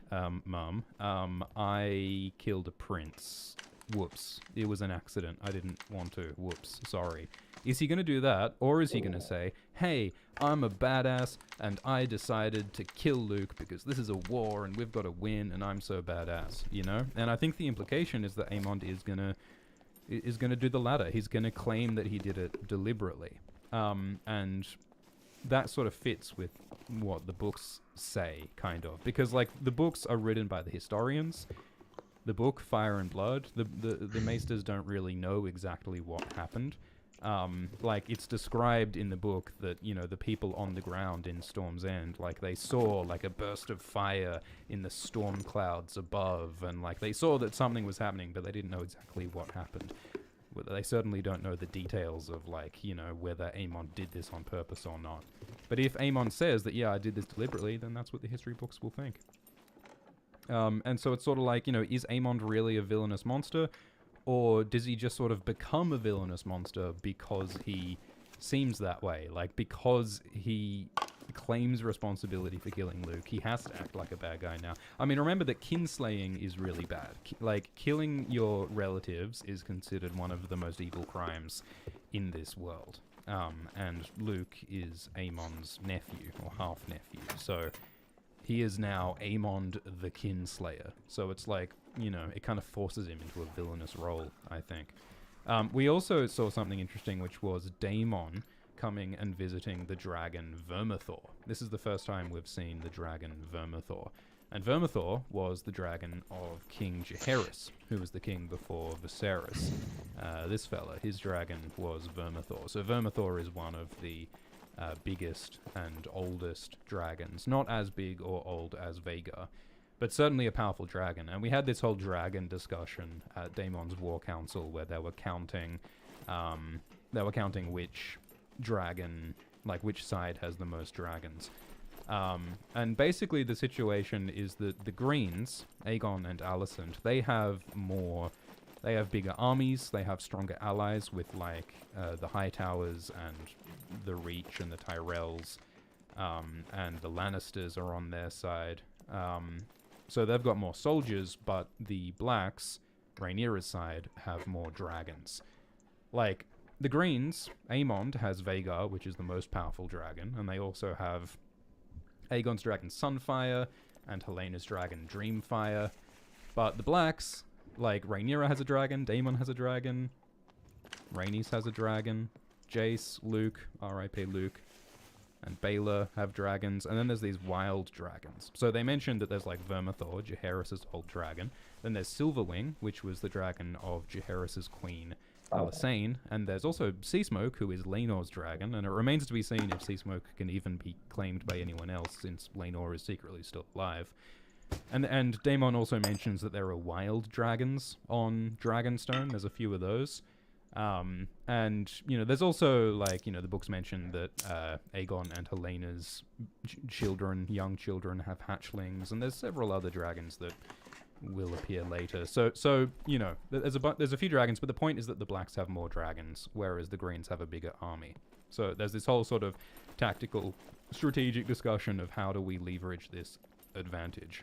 Mum, I killed a prince. Whoops. It was an accident. I didn't want to. Whoops. Sorry. Is he going to do that? Or is he going to say, hey, I'm a badass and I decided to kill Luke because this is a war and we've got to win and I'm so badass, And I think the implication is that Aemond is going to do the latter. He's going to claim that he did it deliberately. And that sort of fits with what the books say, kind of. Because, like, the books are written by the historians. The book, Fire and Blood, the Maesters don't really know exactly what happened. Like, it's described in the book that, the people on the ground in Storm's End, like, they saw, like, a burst of fire in the storm clouds above, and, like, they saw that something was happening, but they didn't know exactly what happened. They certainly don't know the details of, like, whether Aemond did this on purpose or not. But if Aemond says that, yeah, I did this deliberately, then that's what the history books will think. And so it's sort of like, is Aemond really a villainous monster? Or does he just sort of become a villainous monster because he seems that way? Like, because he claims responsibility for killing Luke, he has to act like a bad guy now. I mean, remember that kinslaying is really bad. Like, killing your relatives is considered one of the most evil crimes in this world. And Luke is Amon's nephew, or half-nephew, so he is now Amon the Kinslayer. So it's like, you know, it kind of forces him into a villainous role, I think. We also saw something interesting, which was Daemon coming and visiting the dragon Vermithor. This is the first time we've seen the dragon Vermithor. And Vermithor was the dragon of King Jaehaerys, who was the king before Viserys. This fella, his dragon was Vermithor. So Vermithor is one of the biggest and oldest dragons. Not as big or old as Vhagar, but certainly a powerful dragon. And we had this whole dragon discussion at Daemon's War Council, where they were counting which dragon, like which side has the most dragons. And basically the situation is that the Greens, Aegon and Alicent, they have bigger armies, they have stronger allies with like the Hightowers and the Reach and the Tyrells, and the Lannisters are on their side. So they've got more soldiers, but the Blacks, Rhaenyra's side, have more dragons. Like, the Greens, Aemond has Vhagar, which is the most powerful dragon, and they also have Aegon's dragon Sunfire and Helena's dragon Dreamfire. But the Blacks, like Rhaenyra has a dragon, Daemon has a dragon, Rhaenys has a dragon, Jace, Luke, R.I.P. Luke, and Baelor have dragons, and then there's these wild dragons. So they mentioned that there's like Vermithor, Jaehaerys' old dragon, then there's Silverwing, which was the dragon of Jaehaerys' queen, Alysanne, and there's also Seasmoke, who is Laenor's dragon, and it remains to be seen if Seasmoke can even be claimed by anyone else, since Laenor is secretly still alive. And Daemon also mentions that there are wild dragons on Dragonstone. There's a few of those. And, you know, there's also, like, you know, the books mention that Aegon and Helena's young children have hatchlings, and there's several other dragons that will appear later. So you know, there's a few dragons, but the point is that the Blacks have more dragons, whereas the Greens have a bigger army. So there's this whole sort of tactical, strategic discussion of how do we leverage this advantage.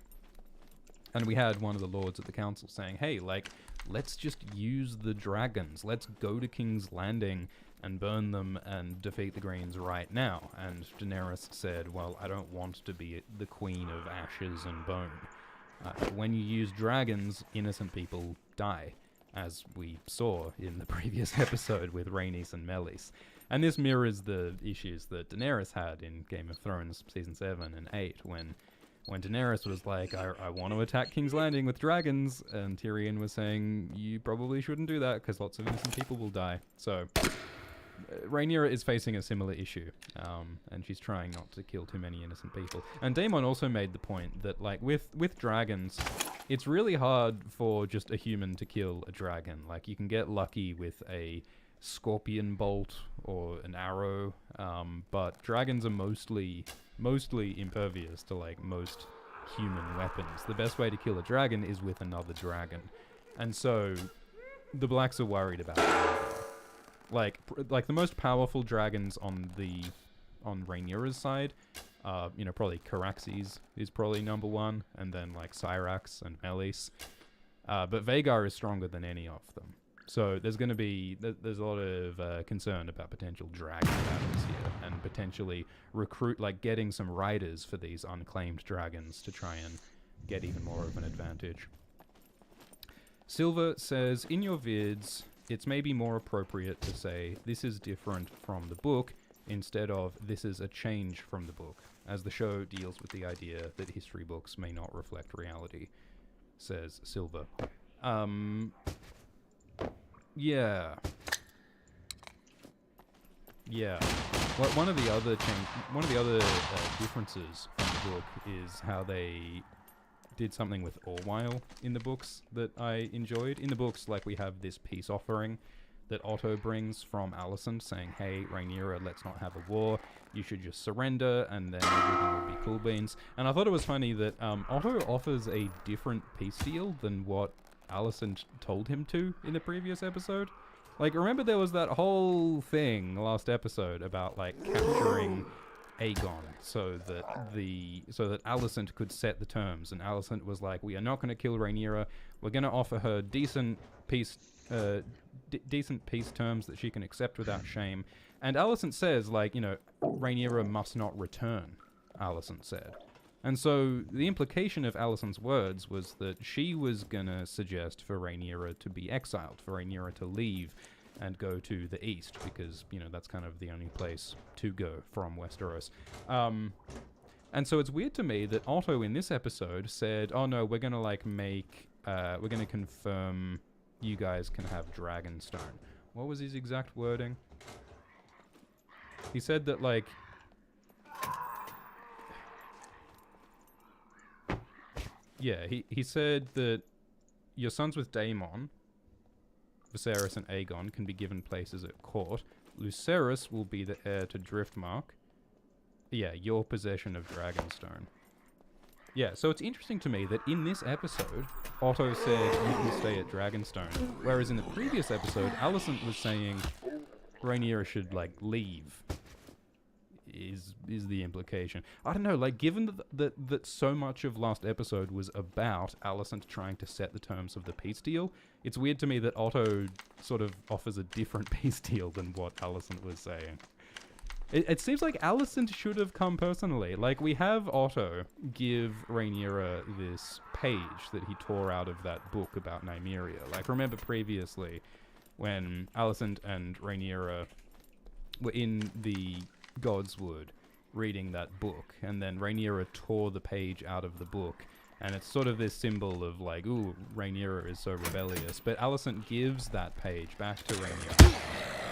And we had one of the lords at the council saying, hey, like, let's just use the dragons. Let's go to King's Landing and burn them and defeat the Greens right now. And Daenerys said, well, I don't want to be the queen of ashes and bone. When you use dragons, innocent people die, as we saw in the previous episode with Rhaenys and Meleys. And this mirrors the issues that Daenerys had in Game of Thrones Season 7 and 8, when Daenerys was like, I want to attack King's Landing with dragons, and Tyrion was saying, you probably shouldn't do that, because lots of innocent people will die. So, Rhaenyra is facing a similar issue, and she's trying not to kill too many innocent people. And Daemon also made the point that, like, with dragons, it's really hard for just a human to kill a dragon. Like, you can get lucky with a scorpion bolt or an arrow, but dragons are mostly impervious to, like, most human weapons. The best way to kill a dragon is with another dragon. And so, the Blacks are worried about that. Like the most powerful dragons on Rhaenyra's side, you know, probably Caraxes is probably number one, and then like Syrax and Meleys. But Vhagar is stronger than any of them. So there's going to be there's a lot of concern about potential dragon battles here, and potentially getting some riders for these unclaimed dragons to try and get even more of an advantage. Silver says, in your vids, it's maybe more appropriate to say this is different from the book instead of this is a change from the book, as the show deals with the idea that history books may not reflect reality, says Silver. Yeah. Well, one of the other differences from the book is how they did something with Orwyle in the books that I enjoyed. In the books, like, we have this peace offering that Otto brings from Alicent saying, hey, Rhaenyra, let's not have a war. You should just surrender, and then everything will be cool beans. And I thought it was funny that Otto offers a different peace deal than what Alicent told him to in the previous episode. Like, remember there was that whole thing last episode about, like, capturing Aegon so that Alicent could set the terms, and Alicent was like, we are not going to kill Rhaenyra, we're going to offer her decent peace terms that she can accept without shame. And Alicent says, like, Rhaenyra must not return, Alicent said. And so the implication of Alicent's words was that she was going to suggest for Rhaenyra to be exiled, for Rhaenyra to leave and go to the east, because, that's kind of the only place to go from Westeros. And so it's weird to me that Otto in this episode said, oh no, we're going to, like, we're going to confirm you guys can have Dragonstone. What was his exact wording? He said that, like... Yeah, he said that your sons with Daemon, Viserys and Aegon, can be given places at court. Lucerys will be the heir to Driftmark. Yeah, your possession of Dragonstone. Yeah, so it's interesting to me that in this episode, Otto said you can stay at Dragonstone, whereas in the previous episode, Alicent was saying Rhaenyra should, like, leave. Is the implication. I don't know, like, given that so much of last episode was about Alicent trying to set the terms of the peace deal, it's weird to me that Otto sort of offers a different peace deal than what Alicent was saying. It seems like Alicent should have come personally. Like, we have Otto give Rhaenyra this page that he tore out of that book about Nymeria. Like, remember previously when Alicent and Rhaenyra were in the Godswood reading that book, and then Rhaenyra tore the page out of the book, and it's sort of this symbol of like, ooh, Rhaenyra is so rebellious, but Alicent gives that page back to Rhaenyra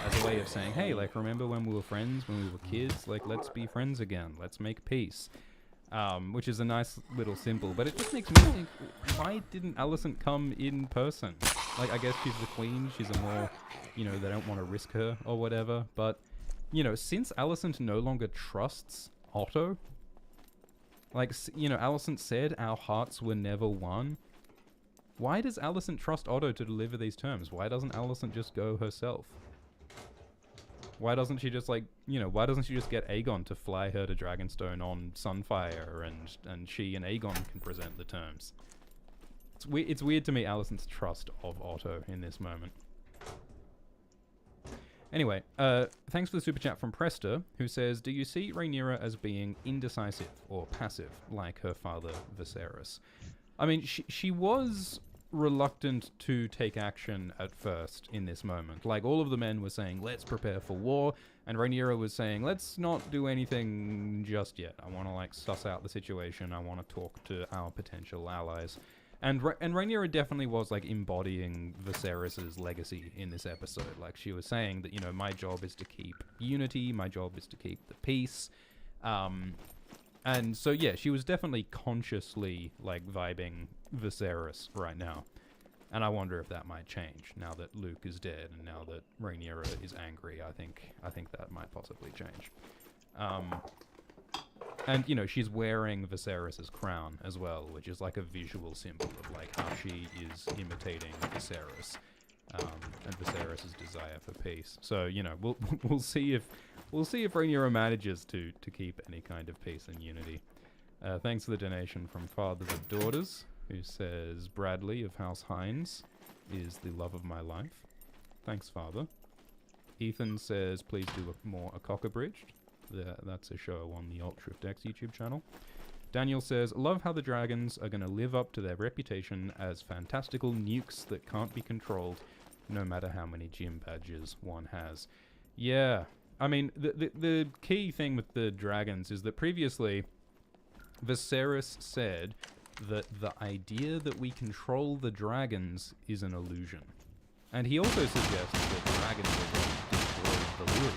as a way of saying, hey, like, remember when we were friends, when we were kids? Like, let's be friends again, let's make peace. Which is a nice little symbol, but it just makes me think, why didn't Alicent come in person? Like, I guess she's the queen, she's a more, they don't want to risk her or whatever, but since Alicent no longer trusts Otto, like, Alicent said our hearts were never one. Why does Alicent trust Otto to deliver these terms? Why doesn't Alicent just go herself? Why doesn't she just, like, why doesn't she just get Aegon to fly her to Dragonstone on Sunfire, and she and Aegon can present the terms? It's weird to me, Alicent's trust of Otto in this moment. Anyway, thanks for the super chat from Presta, who says, do you see Rhaenyra as being indecisive or passive, like her father Viserys? I mean, she was reluctant to take action at first in this moment. Like, all of the men were saying, let's prepare for war, and Rhaenyra was saying, let's not do anything just yet. I want to, like, suss out the situation. I want to talk to our potential allies. And Rhaenyra definitely was, like, embodying Viserys' legacy in this episode. Like, she was saying that, my job is to keep unity, my job is to keep the peace. And so, yeah, she was definitely consciously, like, vibing Viserys right now. And I wonder if that might change now that Luke is dead and now that Rhaenyra is angry. I think that might possibly change. And, she's wearing Viserys' crown as well, which is like a visual symbol of, like, how she is imitating Viserys, and Viserys' desire for peace. So, we'll see if Rhaenyra manages to keep any kind of peace and unity. Thanks for the donation from Fathers of Daughters, who says, Bradley of House Hines is the love of my life. Thanks, Father. Ethan says, please do more Abridged. That's a show on the Alt-Shrift X YouTube channel. Daniel says, love how the dragons are going to live up to their reputation as fantastical nukes that can't be controlled, no matter how many gym badges one has. Yeah, I mean, the key thing with the dragons is that previously, Viserys said that the idea that we control the dragons is an illusion. And he also suggests that dragons are going to destroy the world,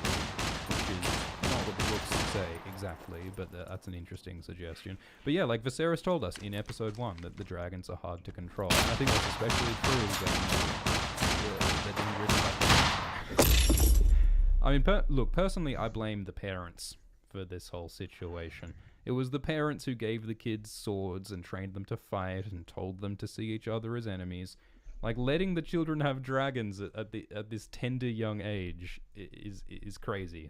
which is not what the books say exactly, but that's an interesting suggestion. But yeah, like Viserys told us in episode 1 that the dragons are hard to control. And I think that's especially true when I mean, look, personally, I blame the parents for this whole situation. It was the parents who gave the kids swords and trained them to fight and told them to see each other as enemies. Like letting the children have dragons at this tender young age is crazy.